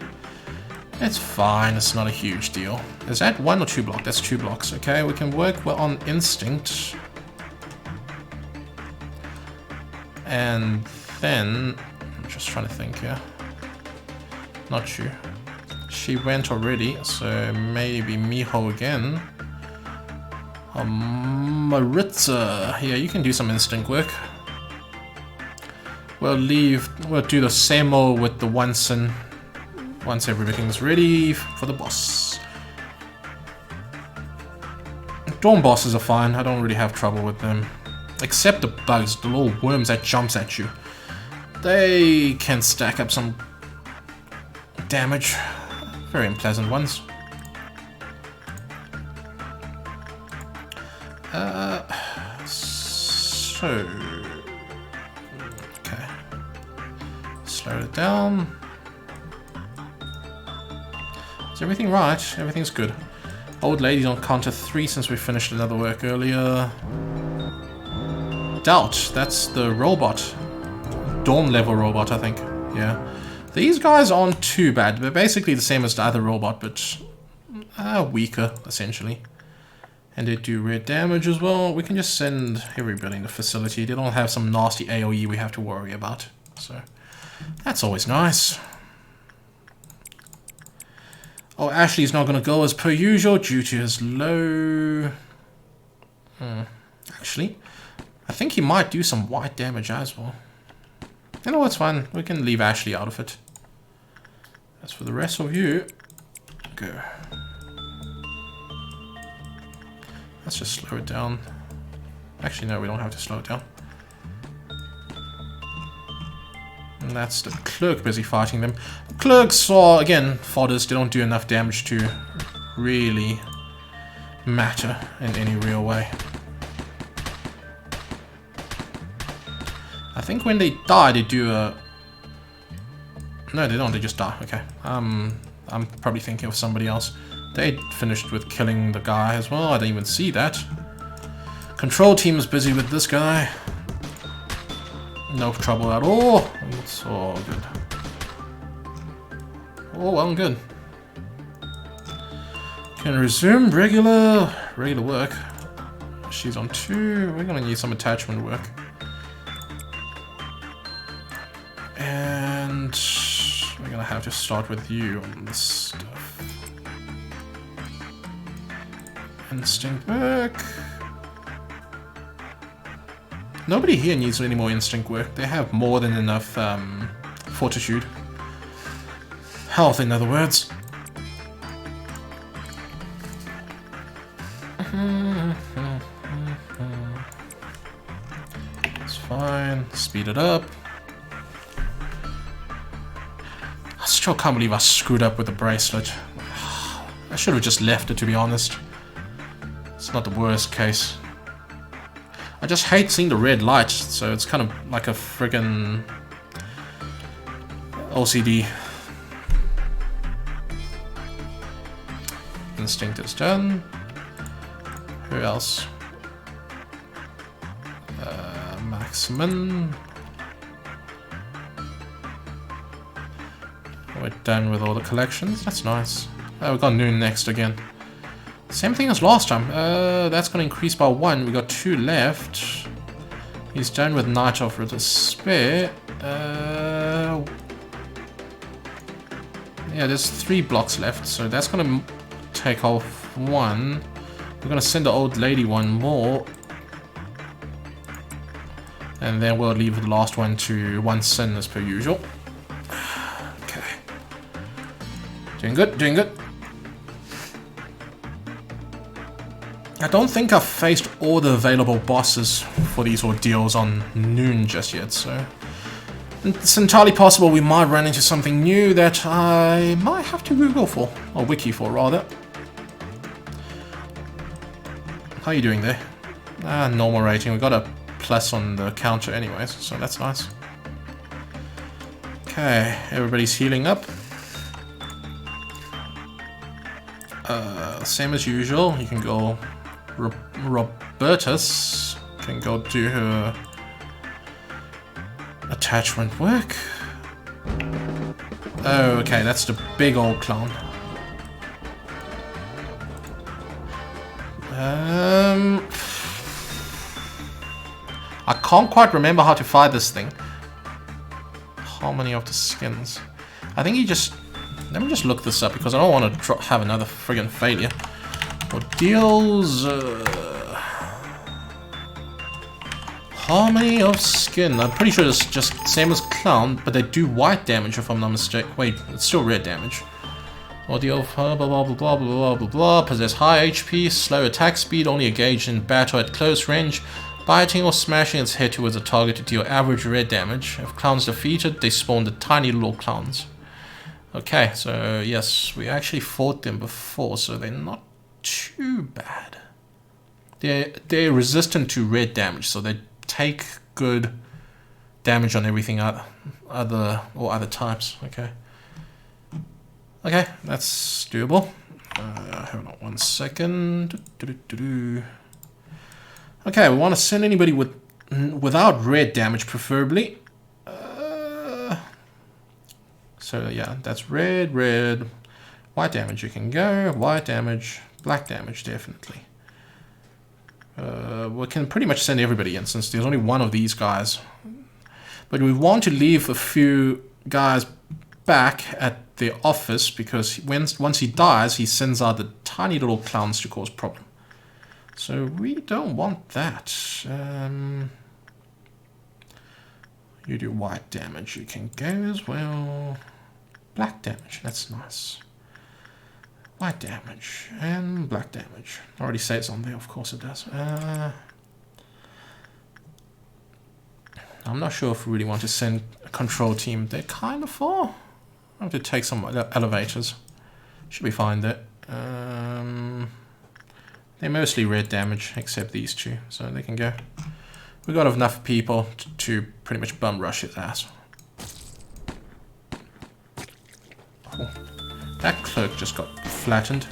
It's fine, it's not a huge deal. Is that 1 or 2 blocks? That's 2 blocks, okay. We can work on Instinct. And then... I'm just trying to think here. Not you. She went already, so maybe Miho again. Maritza. Yeah, you can do some instinct work. We'll do the same old with the once everything's ready for the boss. Dawn bosses are fine, I don't really have trouble with them. Except the bugs, the little worms that jumps at you. they can stack up some damage. Very unpleasant ones. So... Okay. Slow it down. Is everything right? Everything's good. Old lady's on counter 3 since we finished another work earlier. Doubt. That's the robot. Dawn level robot, I think. Yeah. These guys aren't too bad. They're basically the same as the other robot, but weaker, essentially. And they do red damage as well. We can just send everybody in the facility. They don't have some nasty AoE we have to worry about. So, that's always nice. Oh, Ashley's not going to go as per usual due to his low... Actually, I think he might do some white damage as well. You know what's fine. We can leave Ashley out of it. As for the rest of you, go. Let's just slow it down. Actually, no, we don't have to slow it down. And that's the clerk busy fighting them. Clerks are, again, fodders. They don't do enough damage to really matter in any real way. I think when they die, they do a... No, they don't. They just die. Okay. I'm probably thinking of somebody else. They finished with killing the guy as well. I didn't even see that. Control team is busy with this guy. No trouble at all. It's all good. Oh, well and good. Can resume regular work. She's on 2. We're gonna need some attachment work. And we're gonna have to start with you on this stuff. Instinct work. Nobody here needs any more instinct work. They have more than enough fortitude. Health, in other words. It's fine. Speed it up. I still can't believe I screwed up with the bracelet. I should have just left it, to be honest. It's not the worst case. I just hate seeing the red light, so it's kind of like a friggin' OCD. Instinct is done. Who else? Maximum. We're done with all the collections. That's nice. Oh, we got Noon next again. Same thing as last time. That's going to increase by 1. We got 2 left. He's done with Night Off with a spare. Yeah, there's 3 blocks left, so that's going to take off 1. We're going to send the old lady 1 more. And then we'll leave the last one to 1 sin as per usual. Okay. Doing good, doing good. I don't think I've faced all the available bosses for these ordeals on Noon just yet, so... It's entirely possible we might run into something new that I might have to Google for, or Wiki for, rather. How are you doing there? Normal rating. We got a plus on the counter anyways, so that's nice. Okay, everybody's healing up. Same as usual, you can go... Robertus can go do her attachment work. Oh, okay, that's the big old clown. I can't quite remember how to fight this thing. Harmony of the skins. I think he just... Let me just look this up because I don't want to have another friggin' failure. Ordeals... Harmony of skin. I'm pretty sure it's just same as clown, but they do white damage if I'm not mistaken. Wait, it's still red damage. Ordeal, blah blah blah blah blah blah blah blah. Possess high HP, slow attack speed, only engage in battle at close range. Biting or smashing its head towards a target to deal average red damage. If clowns defeated, they spawn the tiny little clowns. Okay, so yes, we actually fought them before, so they're not too bad. They're resistant to red damage, so they take good damage on everything other types. Okay. Okay, that's doable. Hold on 1 second. Okay, we want to send anybody without red damage, preferably. So yeah, that's red, red, white damage. You can go white damage, black damage, definitely. We can pretty much send everybody in since there's only one of these guys. But we want to leave a few guys back at the office because once he dies, he sends out the tiny little clowns to cause problem. So we don't want that. You do white damage, you can go as well. Black damage, that's nice. White damage and black damage. Already says on there, of course it does. I'm not sure if we really want to send a control team. They're kind of far. I have to take some elevators. Should be fine there. They're mostly red damage, except these two, so they can go. We've got enough people to pretty much bum rush his ass. Oh, that clerk just got flattened.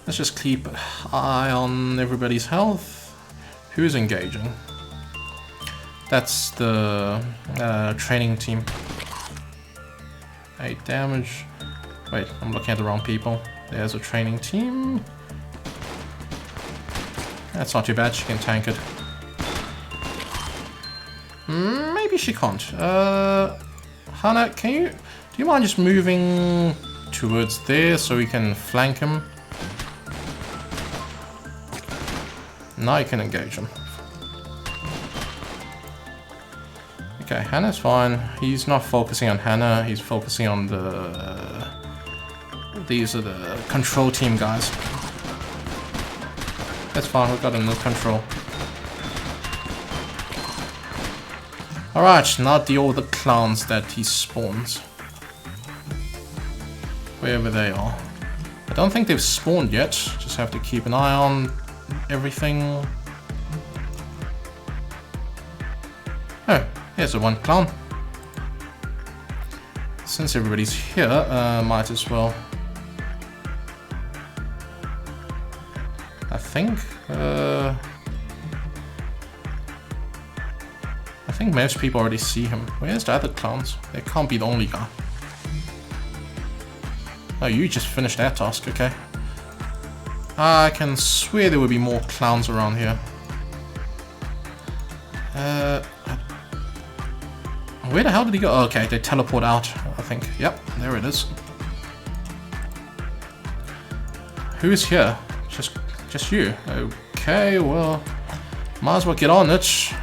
Let's just keep an eye on everybody's health. Who's engaging? That's the training team. 8 damage. Wait, I'm looking at the wrong people. There's a training team. That's not too bad, she can tank it. Maybe she can't. Hannah, do you mind just moving towards there so we can flank him? Now you can engage him. Okay, Hannah's fine. He's not focusing on Hannah, he's focusing on these are the control team guys. That's fine, we've got him under control. Alright, now deal with the clowns that he spawns. Wherever they are. I don't think they've spawned yet, just have to keep an eye on everything. Oh, here's the one clown. Since everybody's here, might as well. I think most people already see him. Where's the other clowns? They can't be the only guy. Oh, you just finished that task, okay. I can swear there would be more clowns around here. Where the hell did he go? Oh, okay, they teleport out, I think. Yep, there it is. Who's here? Just you. Okay, well, might as well get on it.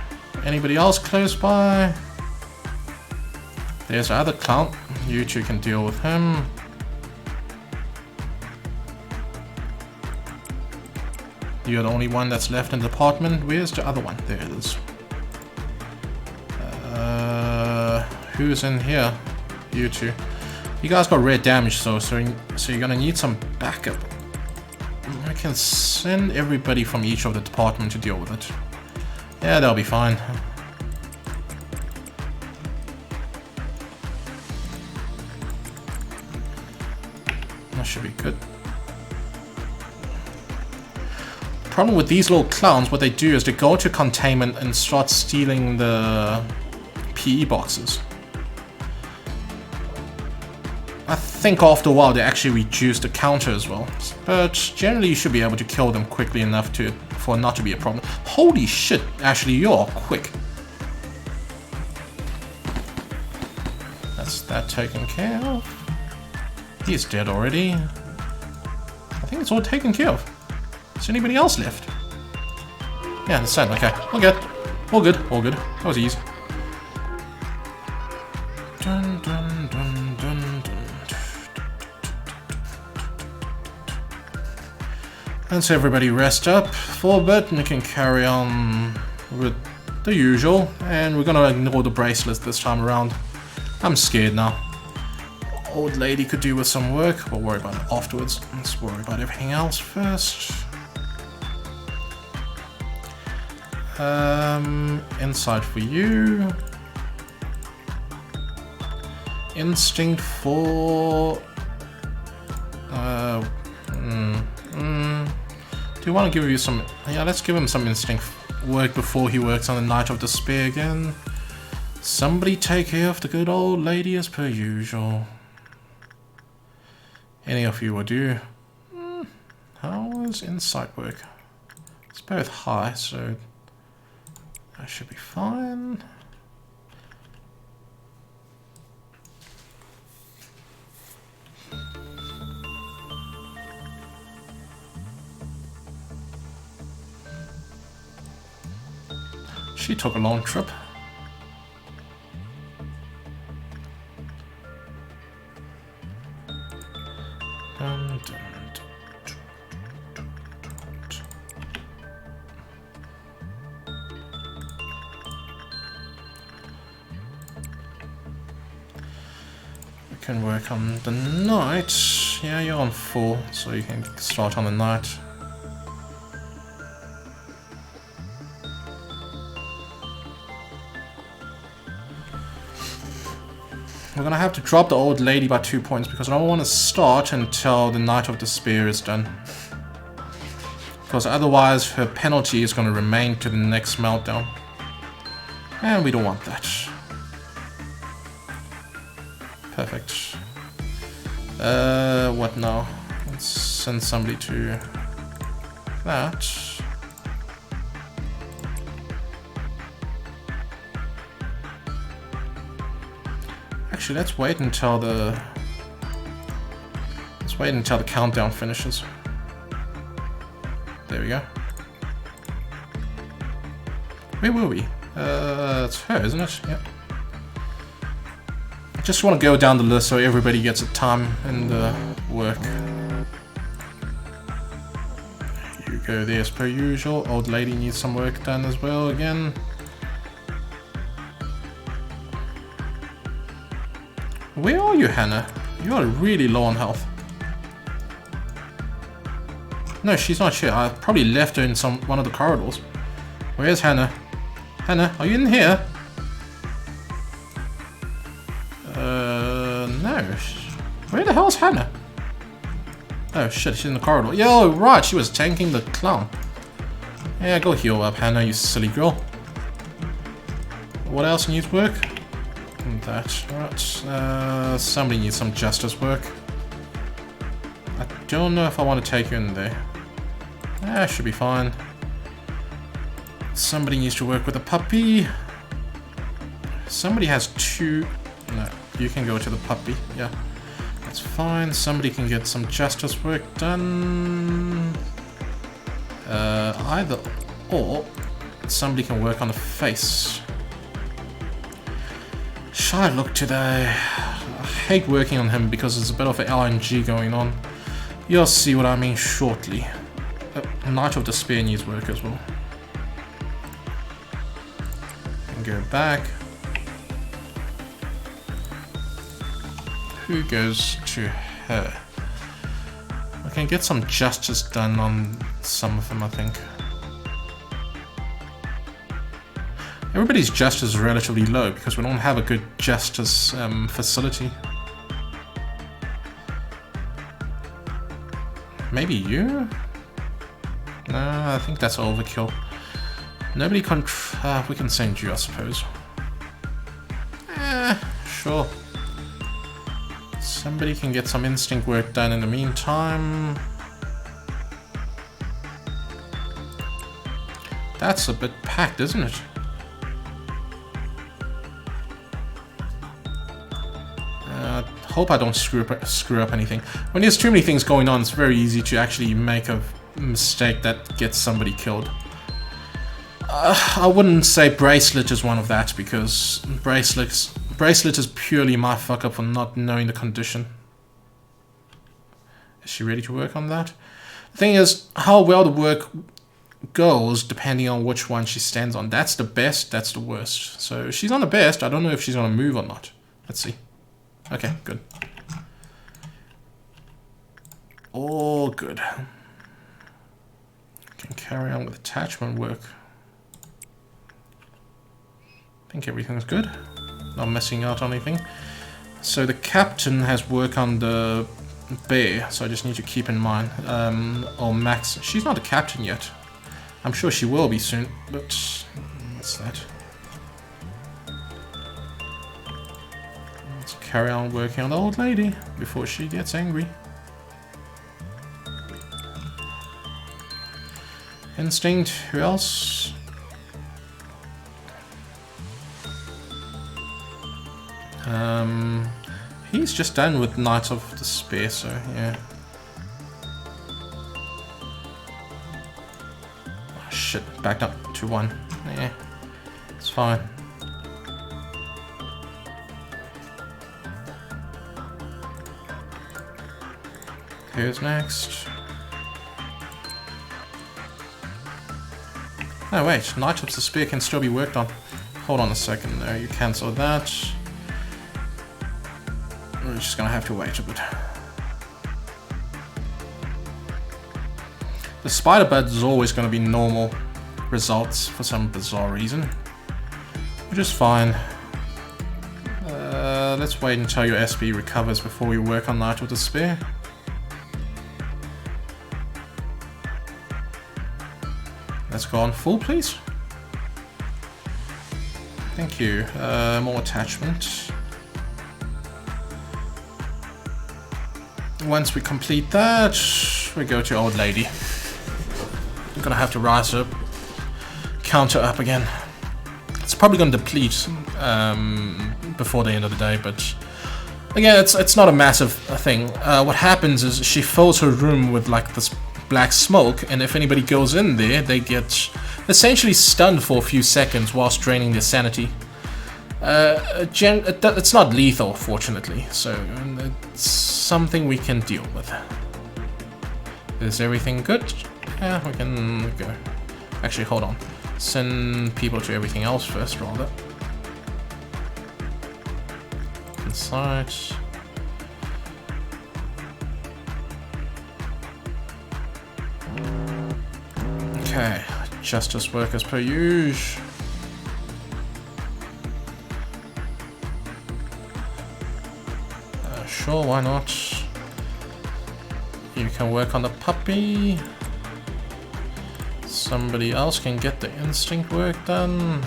Anybody else close by? There's the other clown. You two can deal with him. You're the only one that's left in the apartment. Where's the other one? There it is. Who's in here? You two. You guys got red damage, so you're gonna need some backup. I can send everybody from each of the department to deal with it. Yeah, they'll be fine. That should be good. Problem with these little clowns, what they do is they go to containment and start stealing the PE boxes. I think after a while they actually reduce the counter as well, but generally you should be able to kill them quickly enough for it not to be a problem. Holy shit, Ashley, you're quick. That's that taken care of. He's dead already. I think it's all taken care of. Is anybody else left? Yeah, the sun. Okay, all good. All good, all good. That was easy. Dun, dun, dun, dun, dun. Let's everybody rest up for a bit and we can carry on with the usual, and we're gonna ignore the bracelets this time around. I'm scared now. Old lady could do with some work. We'll worry about it afterwards. Let's worry about everything else first. Insight for you. Instinct for... Do you want to give you some... Yeah, let's give him some instinct work before he works on the Night of Despair again. Somebody take care of the good old lady as per usual. Any of you will do. How is insight work? It's both high, so that should be fine. She took a long trip. We can work on the night. Yeah, you're on 4, so you can start on the night. We're gonna have to drop the old lady by 2 points because I don't want to start until the Night of Despair is done. Because otherwise her penalty is gonna remain to the next meltdown. And we don't want that. Perfect. What now? Let's send somebody to that. Actually, let's wait until the countdown finishes. There we go. Where were we? It's her, isn't it? Yep. I just want to go down the list so everybody gets a time in the work. You go there as per usual. Old lady needs some work done as well again. Where are you, Hannah? You are really low on health. No, she's not here. I probably left her in one of the corridors. Where's Hannah? Hannah, are you in here? No. Where the hell's Hannah? Oh shit, she's in the corridor. Yo, right, she was tanking the clown. Yeah, go heal up, Hannah, you silly girl. What else needs work? That, right. Somebody needs some justice work. I don't know if I want to take you in there. Should be fine. Somebody needs to work with a puppy. Somebody has 2. No, you can go to the puppy. Yeah, that's fine. Somebody can get some justice work done. Either or, somebody can work on the face. Shall I look today? I hate working on him because there's a bit of an LNG going on. You'll see what I mean shortly. Night of Despair needs work as well. And go back. Who goes to her? I can get some justice done on some of them, I think. Everybody's justice is relatively low because we don't have a good justice facility. Maybe you? No, I think that's overkill. Nobody can... we can send you, I suppose. Sure. Somebody can get some instinct work done in the meantime. That's a bit packed, isn't it? Hope I don't screw up anything. When there's too many things going on, it's very easy to actually make a mistake that gets somebody killed. I wouldn't say bracelet is one of that because bracelet is purely my fuck up for not knowing the condition. Is she ready to work on that? The thing is, how well the work goes depending on which one she stands on. That's the best, that's the worst. So if she's on the best, I don't know if she's going to move or not. Let's see. Okay, good. All good. Can carry on with attachment work. I think everything's good. Not messing out on anything. So the captain has work on the bear, so I just need to keep in mind. Or Max. She's not a captain yet. I'm sure she will be soon, but what's that? Let's carry on working on the old lady before she gets angry. Instinct, who else? He's just done with Knight of Despair, so yeah. Oh, shit, backed up to 1. Yeah, it's fine. Who's next? Oh wait, Knight of Despair can still be worked on. Hold on a second, no, you cancel that. We're just gonna have to wait a bit. The spider bud is always gonna be normal results for some bizarre reason, which is fine. Let's wait until your SP recovers before we work on Knight of Despair. Let's go on full, please. Thank you. More attachment. Once we complete that, we go to old lady. We're gonna have to rise up, counter up again. It's probably gonna deplete before the end of the day, but again, it's not a massive thing. What happens is she fills her room with like this black smoke, and if anybody goes in there, they get essentially stunned for a few seconds whilst draining their sanity. It's not lethal, fortunately, so it's something we can deal with. Is everything good? Yeah, we can go. Actually, hold on. Send people to everything else first, rather. Inside. Okay, justice work as per usual. Sure, why not? You can work on the puppy. Somebody else can get the instinct work done.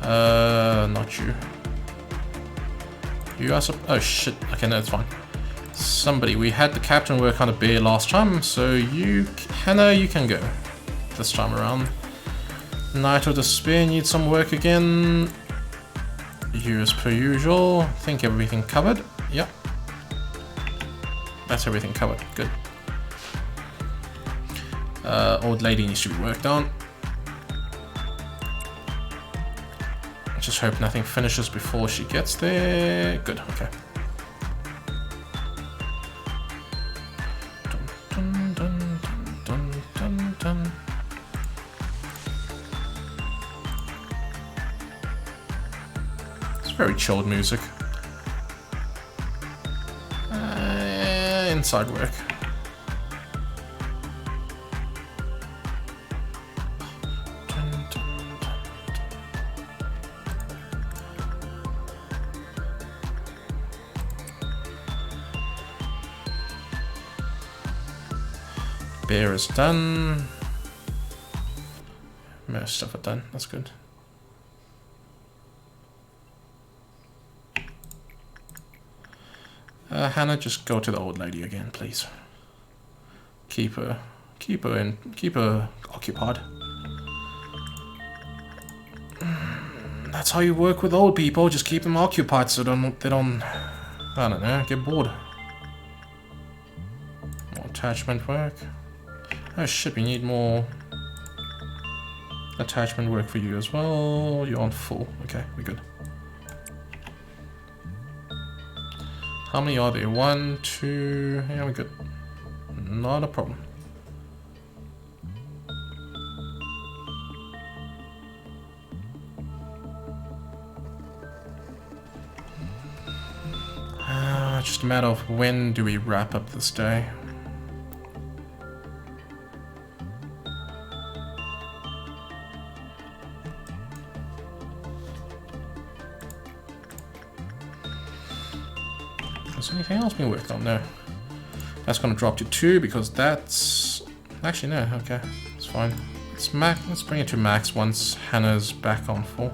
Not you. You are oh shit, okay, no, it's fine. Somebody, we had the captain work on a bear last time, so you, Hannah, you can go this time around. Knight of Despair needs some work again. You as per usual. I think everything covered. Yep. That's everything covered. Good. Old lady needs to be worked on. Just hope nothing finishes before she gets there. Good, okay. Dun, dun, dun, dun, dun, dun. It's very chilled music. Inside work. Bear is done. Most stuff are done. That's good. Hannah, just go to the old lady again, please. Keep her occupied. That's how you work with old people. Just keep them occupied so they don't, I don't know, get bored. More attachment work. Oh shit, we need more attachment work for you as well. You're on full. Okay, we're good. How many are there? 1, 2... Yeah, we're good. Not a problem. Just a matter of when do we wrap up this day. Has anything else been worked on? No. That's going to drop to 2 because that's... Actually, no. Okay. It's fine. Let's bring it to max once Hannah's back on full.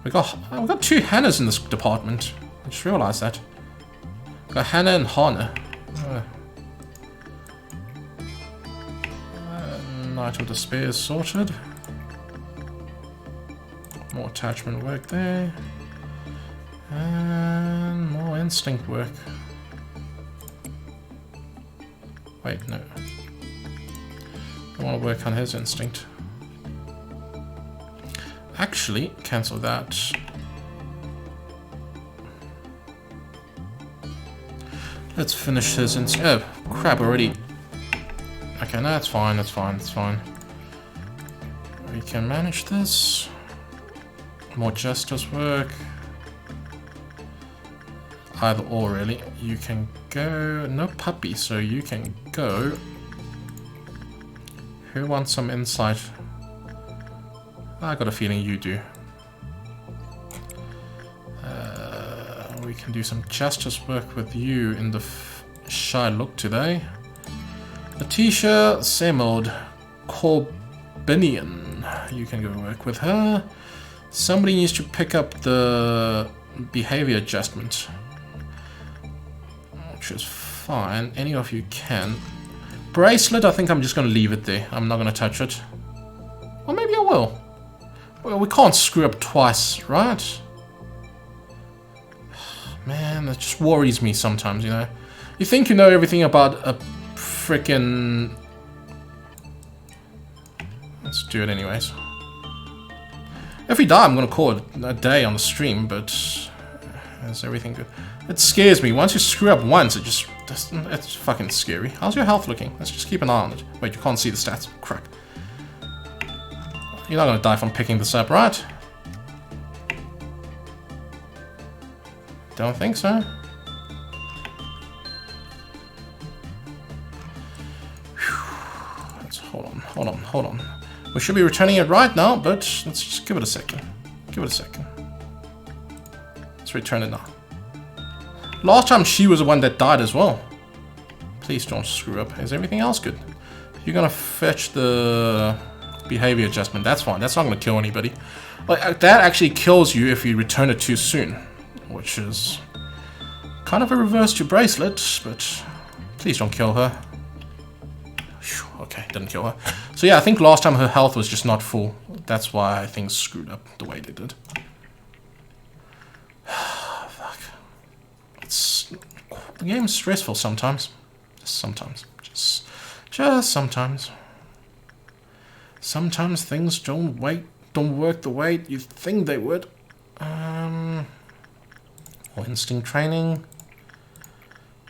We got 2 Hannahs in this department. I just realized that. We got Hannah and Hana. Night of Despair is sorted. More attachment work there. And more instinct work. Wait, no. I want to work on his instinct. Actually, cancel that. Let's finish his instinct. Oh, crap, already. Okay, no, that's fine, that's fine, that's fine. We can manage this. More justice work. Either or, really. You can go... No puppy, so you can go. Who wants some insight? I got a feeling you do. We can do some justice work with you in the shy look today. Letitia Semold Corbinian. You can go work with her. Somebody needs to pick up the behavior adjustment. Which is fine. Any of you can. Bracelet, I think I'm just going to leave it there. I'm not going to touch it. Or maybe I will. Well, we can't screw up twice, right? Man, that just worries me sometimes, you know. You think you know everything about a frickin'... Let's do it anyways. If we die, I'm gonna call it a day on the stream, but... Is everything good? It scares me. Once you screw up once, it's fucking scary. How's your health looking? Let's just keep an eye on it. Wait, you can't see the stats. Crap. You're not gonna die from picking this up, right? Don't think so. Whew. Let's hold on. We should be returning it right now, but let's just give it a second. Give it a second. Let's return it now. Last time she was the one that died as well. Please don't screw up. Is everything else good? You're gonna fetch the behavior adjustment. That's fine. That's not gonna kill anybody. But that actually kills you if you return it too soon, which is kind of a reverse to bracelet. But please don't kill her. Whew, okay, didn't kill her. So yeah, I think last time her health was just not full. That's why things screwed up the way they did. Fuck. The game is stressful sometimes. Just sometimes. Just sometimes. Sometimes things don't work the way you think they would. More instinct training.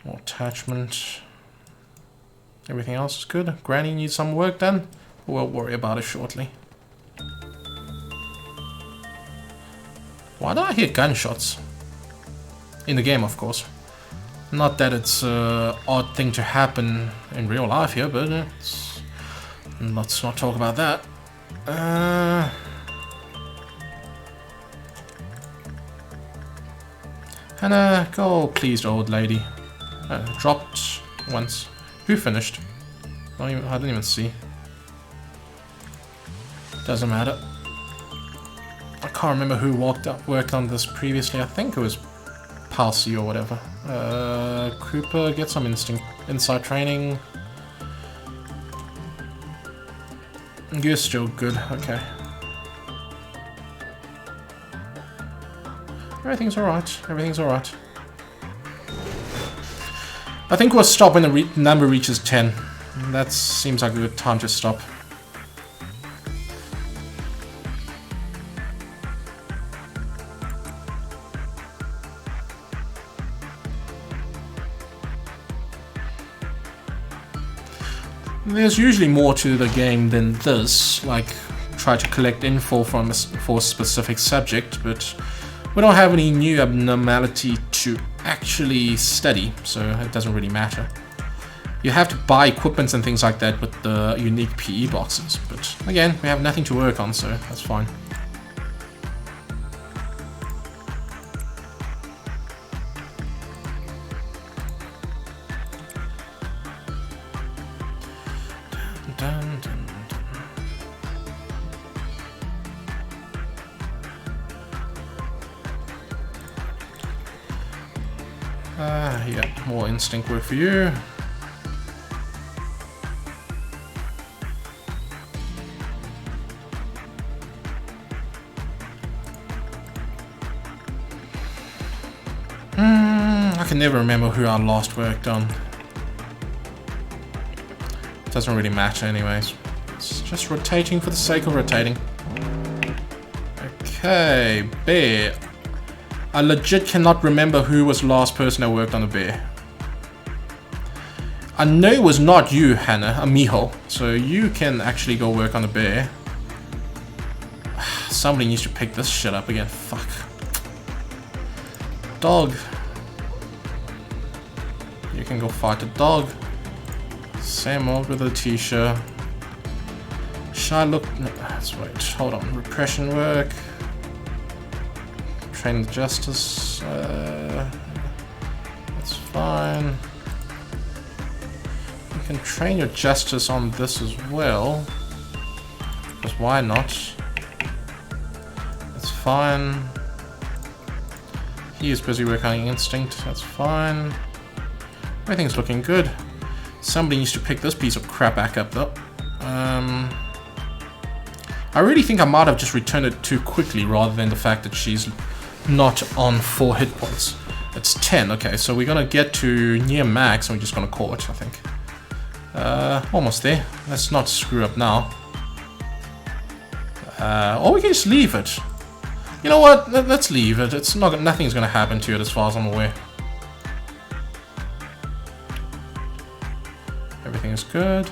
More attachment. Everything else is good. Granny needs some work done. We'll worry about it shortly. Why do I hear gunshots? In the game, of course. Not that it's an odd thing to happen in real life here, but let's not talk about that. Hannah, go please, old lady. Dropped once. Who finished? I didn't even see. Doesn't matter. I can't remember who worked on this previously. I think it was Palsy or whatever. Cooper, get some insight training. You're still good, okay. Everything's alright, everything's alright. I think we'll stop when the number reaches 10. That seems like a good time to stop. There's usually more to the game than this, like try to collect info for a specific subject, but we don't have any new abnormality to you actually study, so it doesn't really matter. You have to buy equipment and things like that with the unique PE boxes, but again, we have nothing to work on, so that's fine. Dun, dun, dun. Yeah, more instinct work for you. I can never remember who I last worked on. It doesn't really matter anyways. It's just rotating for the sake of rotating. Okay, bear. I legit cannot remember who was the last person that worked on a bear. I know it was not you, Hannah, Miho. So you can actually go work on a bear. Somebody needs to pick this shit up again. Fuck. Dog. You can go fight a dog. Same old with a t-shirt. Should I look? No, let's wait. Hold on. Repression work. Train the justice. That's fine. You can train your justice on this as well. Because why not? That's fine. He is busy working on instinct. That's fine. Everything's looking good. Somebody needs to pick this piece of crap back up though. I really think I might have just returned it too quickly rather than the fact that she's not on 4 hit points. It's 10, okay, so we're gonna get to near max and we're just gonna call it, I think. Almost there. Let's not screw up now. Or we can just leave it. You know what? Let's leave it. It's not. Nothing's gonna happen to it as far as I'm aware. Everything is good.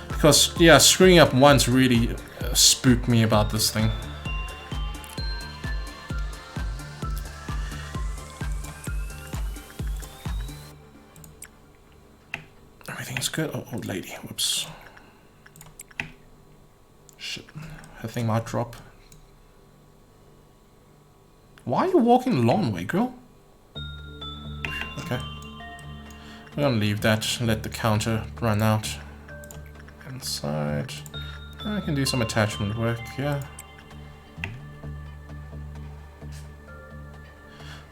Because, yeah, screwing up once really spooked me about this thing. Everything's good. Oh, old lady. Whoops. Shit. Her thing might drop. Why are you walking the long way, girl? Okay. We're gonna leave that and let the counter run out. Inside. I can do some attachment work, yeah.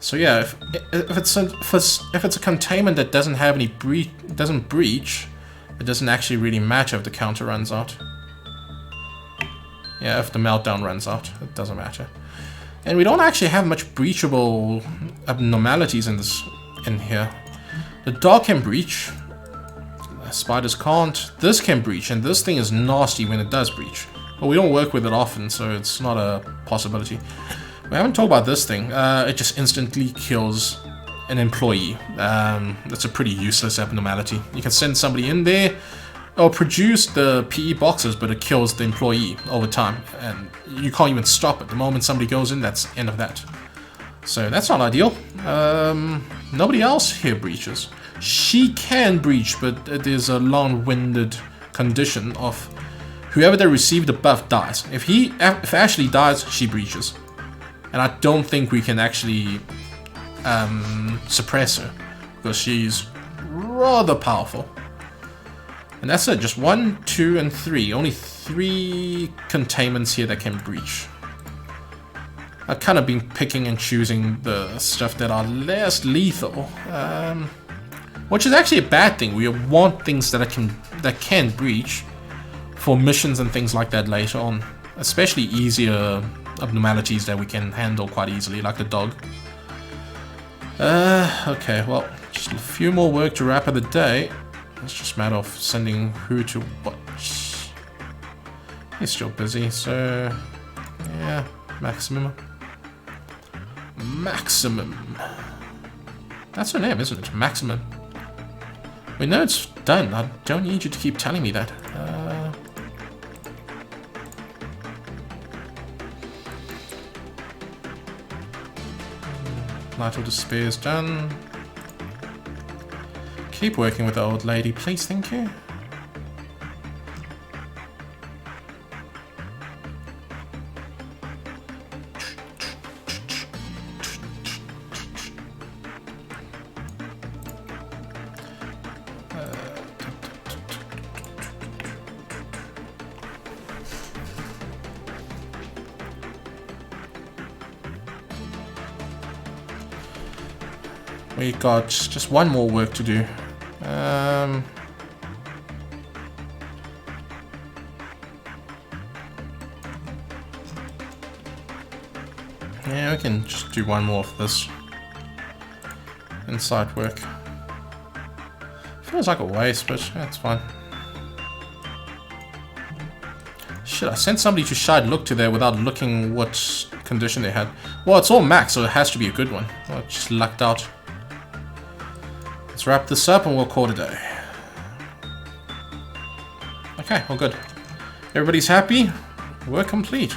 So yeah, if it's a containment that doesn't have any breach, it doesn't actually really matter if the counter runs out. Yeah, if the meltdown runs out, it doesn't matter. And we don't actually have much breachable abnormalities in here. The dog can breach. Spiders can't. This can breach, and this thing is nasty when it does breach. But we don't work with it often, so it's not a possibility. We haven't talked about this thing. It just instantly kills an employee. That's a pretty useless abnormality. You can send somebody in there, or produce the PE boxes, but it kills the employee over time, and you can't even stop it. The moment somebody goes in, that's the end of that. So that's not ideal. Nobody else here breaches. She can breach, but it is a long-winded condition of whoever they receive the buff dies. If Ashley dies, she breaches. And I don't think we can actually suppress her, because she's rather powerful. And that's it, just 1, 2, and 3. Only 3 containments here that can breach. I've kind of been picking and choosing the stuff that are less lethal. Which is actually a bad thing. We want things that can breach for missions and things like that later on. Especially easier abnormalities that we can handle quite easily, like the dog. Okay, well, just a few more work to wrap up the day. It's just a matter of sending who to what. He's still busy, so yeah, maximum. Maximum. That's her name, isn't it? Maximum. We know it's done. I don't need you to keep telling me that. Light of Despair is done. Keep working with the old lady, please, thank you. We got just one more work to do. Yeah, we can just do one more of this inside work. Feels like a waste, but that's fine. Shit, I sent somebody to Shide Look to there without looking what condition they had. Well, it's all max, so it has to be a good one. I just lucked out. Let's wrap this up and we'll call it a day. Okay, well good. Everybody's happy. We're complete.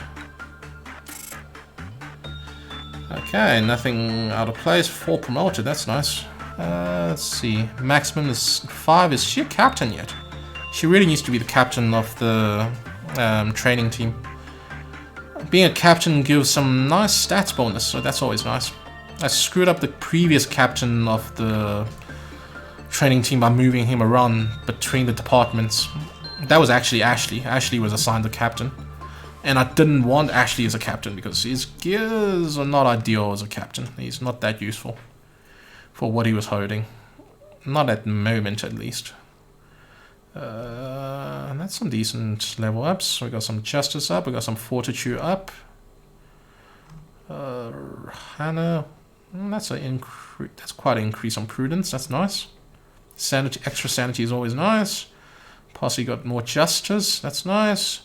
Okay, nothing out of place. 4 promoted, that's nice. Let's see. Maximum is 5. Is she a captain yet? She really needs to be the captain of the training team. Being a captain gives some nice stats bonus, so that's always nice. I screwed up the previous captain of the training team by moving him around between the departments. That was actually Ashley. Ashley was assigned the captain. And I didn't want Ashley as a captain because his gears are not ideal as a captain. He's not that useful for what he was holding. Not at the moment, at least. That's some decent level ups. We got some justice up. We got some fortitude up. Hannah, that's quite an increase on prudence. That's nice. Sanity, extra sanity is always nice. Posse got more justice. That's nice.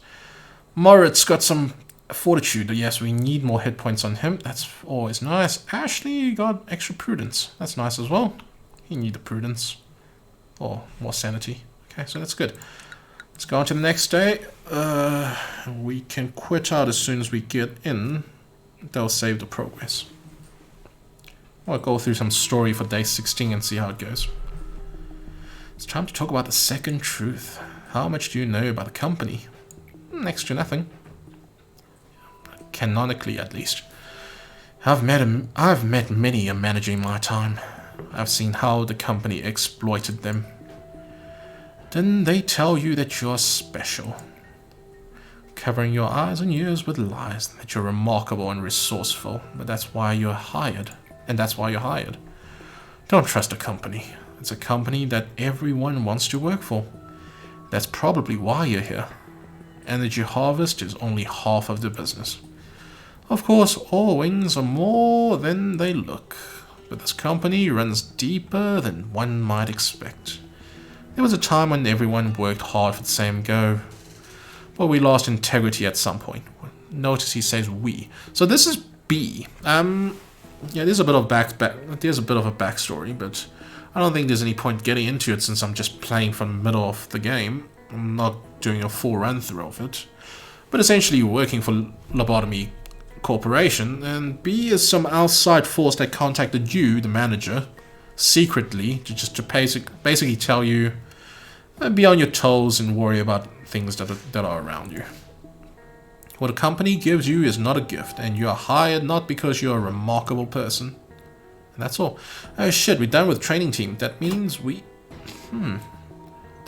Moritz got some fortitude. Yes, we need more hit points on him. That's always nice. Ashley got extra prudence. That's nice as well. He needed prudence. Or more sanity. Okay, so that's good. Let's go on to the next day. We can quit out as soon as we get in. They'll save the progress. I'll go through some story for day 16 and see how it goes. It's time to talk about the second truth. How much do you know about the company? Next to nothing. Canonically, at least. I've met many a manager in my time. I've seen how the company exploited them. Didn't they tell you that you're special? Covering your eyes and ears with lies, that you're remarkable and resourceful, but that's why you're hired. And that's why you're hired. Don't trust a company. It's a company that everyone wants to work for. That's probably why you're here. Energy harvest is only half of the business. Of course, all wings are more than they look, but this company runs deeper than one might expect. There was a time when everyone worked hard for the same go, but we lost integrity at some point. Notice he says we. So this is B. Yeah, there's a bit of a backstory, but I don't think there's any point getting into it since I'm just playing from the middle of the game. I'm not doing a full run through of it. But essentially you're working for Lobotomy Corporation, and B is some outside force that contacted you, the manager, secretly to basically tell you be on your toes and worry about things that are around you. What a company gives you is not a gift, and you are hired not because you're a remarkable person. And that's all. Oh shit, we're done with the training team. That means we... Do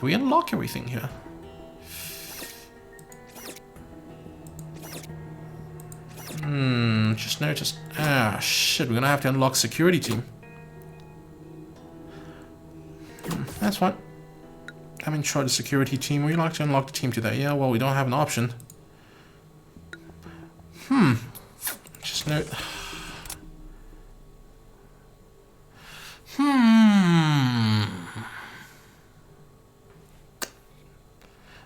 we unlock everything here? Just noticed. Ah, shit, we're gonna have to unlock security team. That's fine. I'm in charge of security team. Would you like to unlock the team today? Yeah, well, we don't have an option. Just note.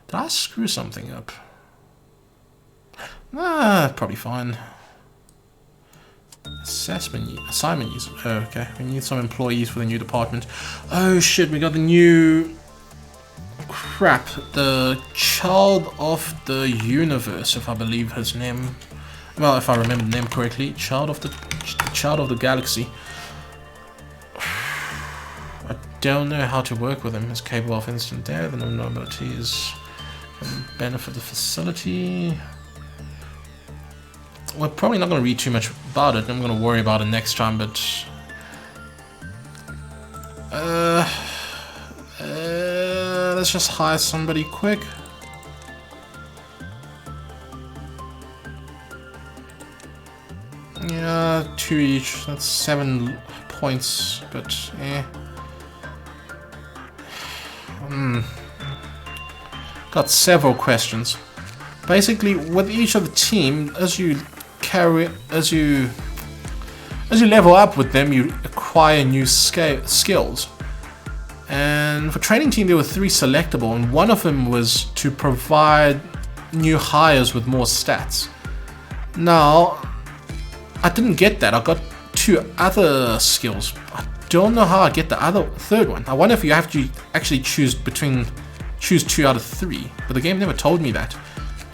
Did I screw something up? Probably fine. Assignment user. Oh, okay. We need some employees for the new department. Oh shit, we got the new... Crap. The Child of the Universe, if I believe his name... Well, if I remember the name correctly. Child of the Galaxy. don't know how to work with him. He's capable of instant death, and ability is benefit the facility. We're probably not going to read too much about it. I'm going to worry about it next time, but let's just hire somebody quick. Yeah, 2 each. That's 7 points, but Got several questions. Basically, with each of the team, as you level up with them, you acquire new skills. And for training team, there were 3 selectable, and one of them was to provide new hires with more stats. Now, I didn't get that. I got 2 other skills. I don't know how I get the third one. I wonder if you have to actually choose 2 out of 3, but the game never told me that.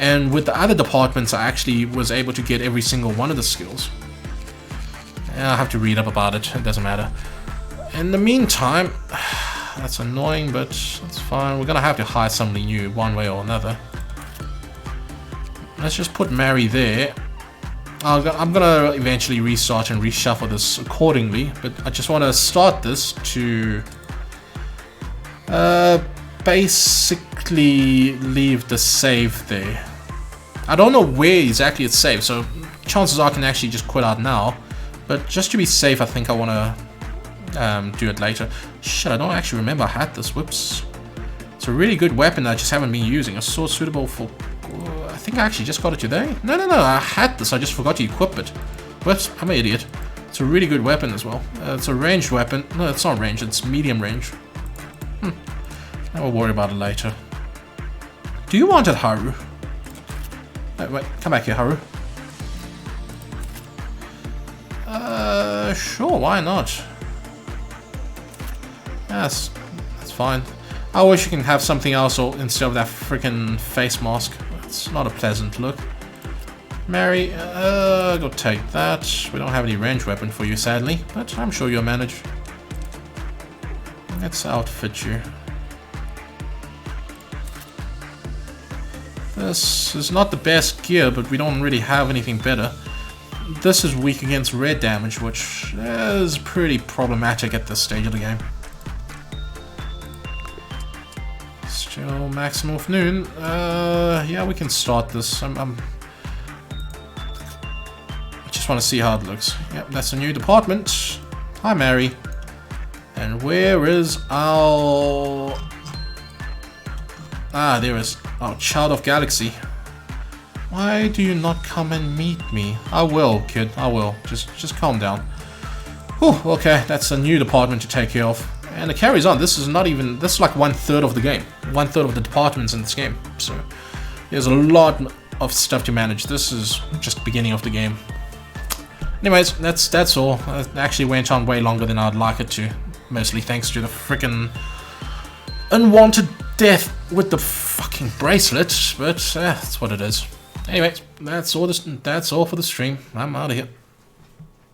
And with the other departments, I actually was able to get every single one of the skills. Yeah, I have to read up about it. It doesn't matter. In the meantime, that's annoying, but that's fine. We're gonna have to hire somebody new one way or another. Let's just put Mary there. I'm gonna eventually restart and reshuffle this accordingly, but I just want to start this to basically leave the save there. I don't know where exactly it's saved, so chances are I can actually just quit out now, but just to be safe, I think I want to do it later. Shit, I don't actually remember I had this. Whoops. It's a really good weapon that I just haven't been using. A sword suitable for... I think I actually just got it today. No, I had this. I just forgot to equip it. Whoops, I'm an idiot. It's a really good weapon as well. It's a ranged weapon. No, it's not ranged. It's medium range. I will worry about it later. Do you want it, Haru? Wait, come back here, Haru. Sure, why not? Yes, that's fine. I wish you can have something else instead of that freaking face mask. It's not a pleasant look. Mary, go take that. We don't have any range weapon for you, sadly, but I'm sure you'll manage. Let's outfit you. This is not the best gear, but we don't really have anything better. This is weak against red damage, which is pretty problematic at this stage of the game. Still maximum of noon. Yeah, we can start this. I just want to see how it looks. Yep, that's a new department. Hi, Mary. And where is our... Ah, there is. Oh, Child of Galaxy. Why do you not come and meet me? I will, kid. I will. Just calm down. Whew, okay, that's a new department to take care of. And it carries on. This is not even... This is like 1/3 of the game. 1/3 of the departments in this game. So, there's a lot of stuff to manage. This is just the beginning of the game. Anyways, that's all. It actually went on way longer than I'd like it to. Mostly thanks to the freaking unwanted death with the fucking bracelet, but that's what it is. Anyways, that's all for the stream. I'm out of here.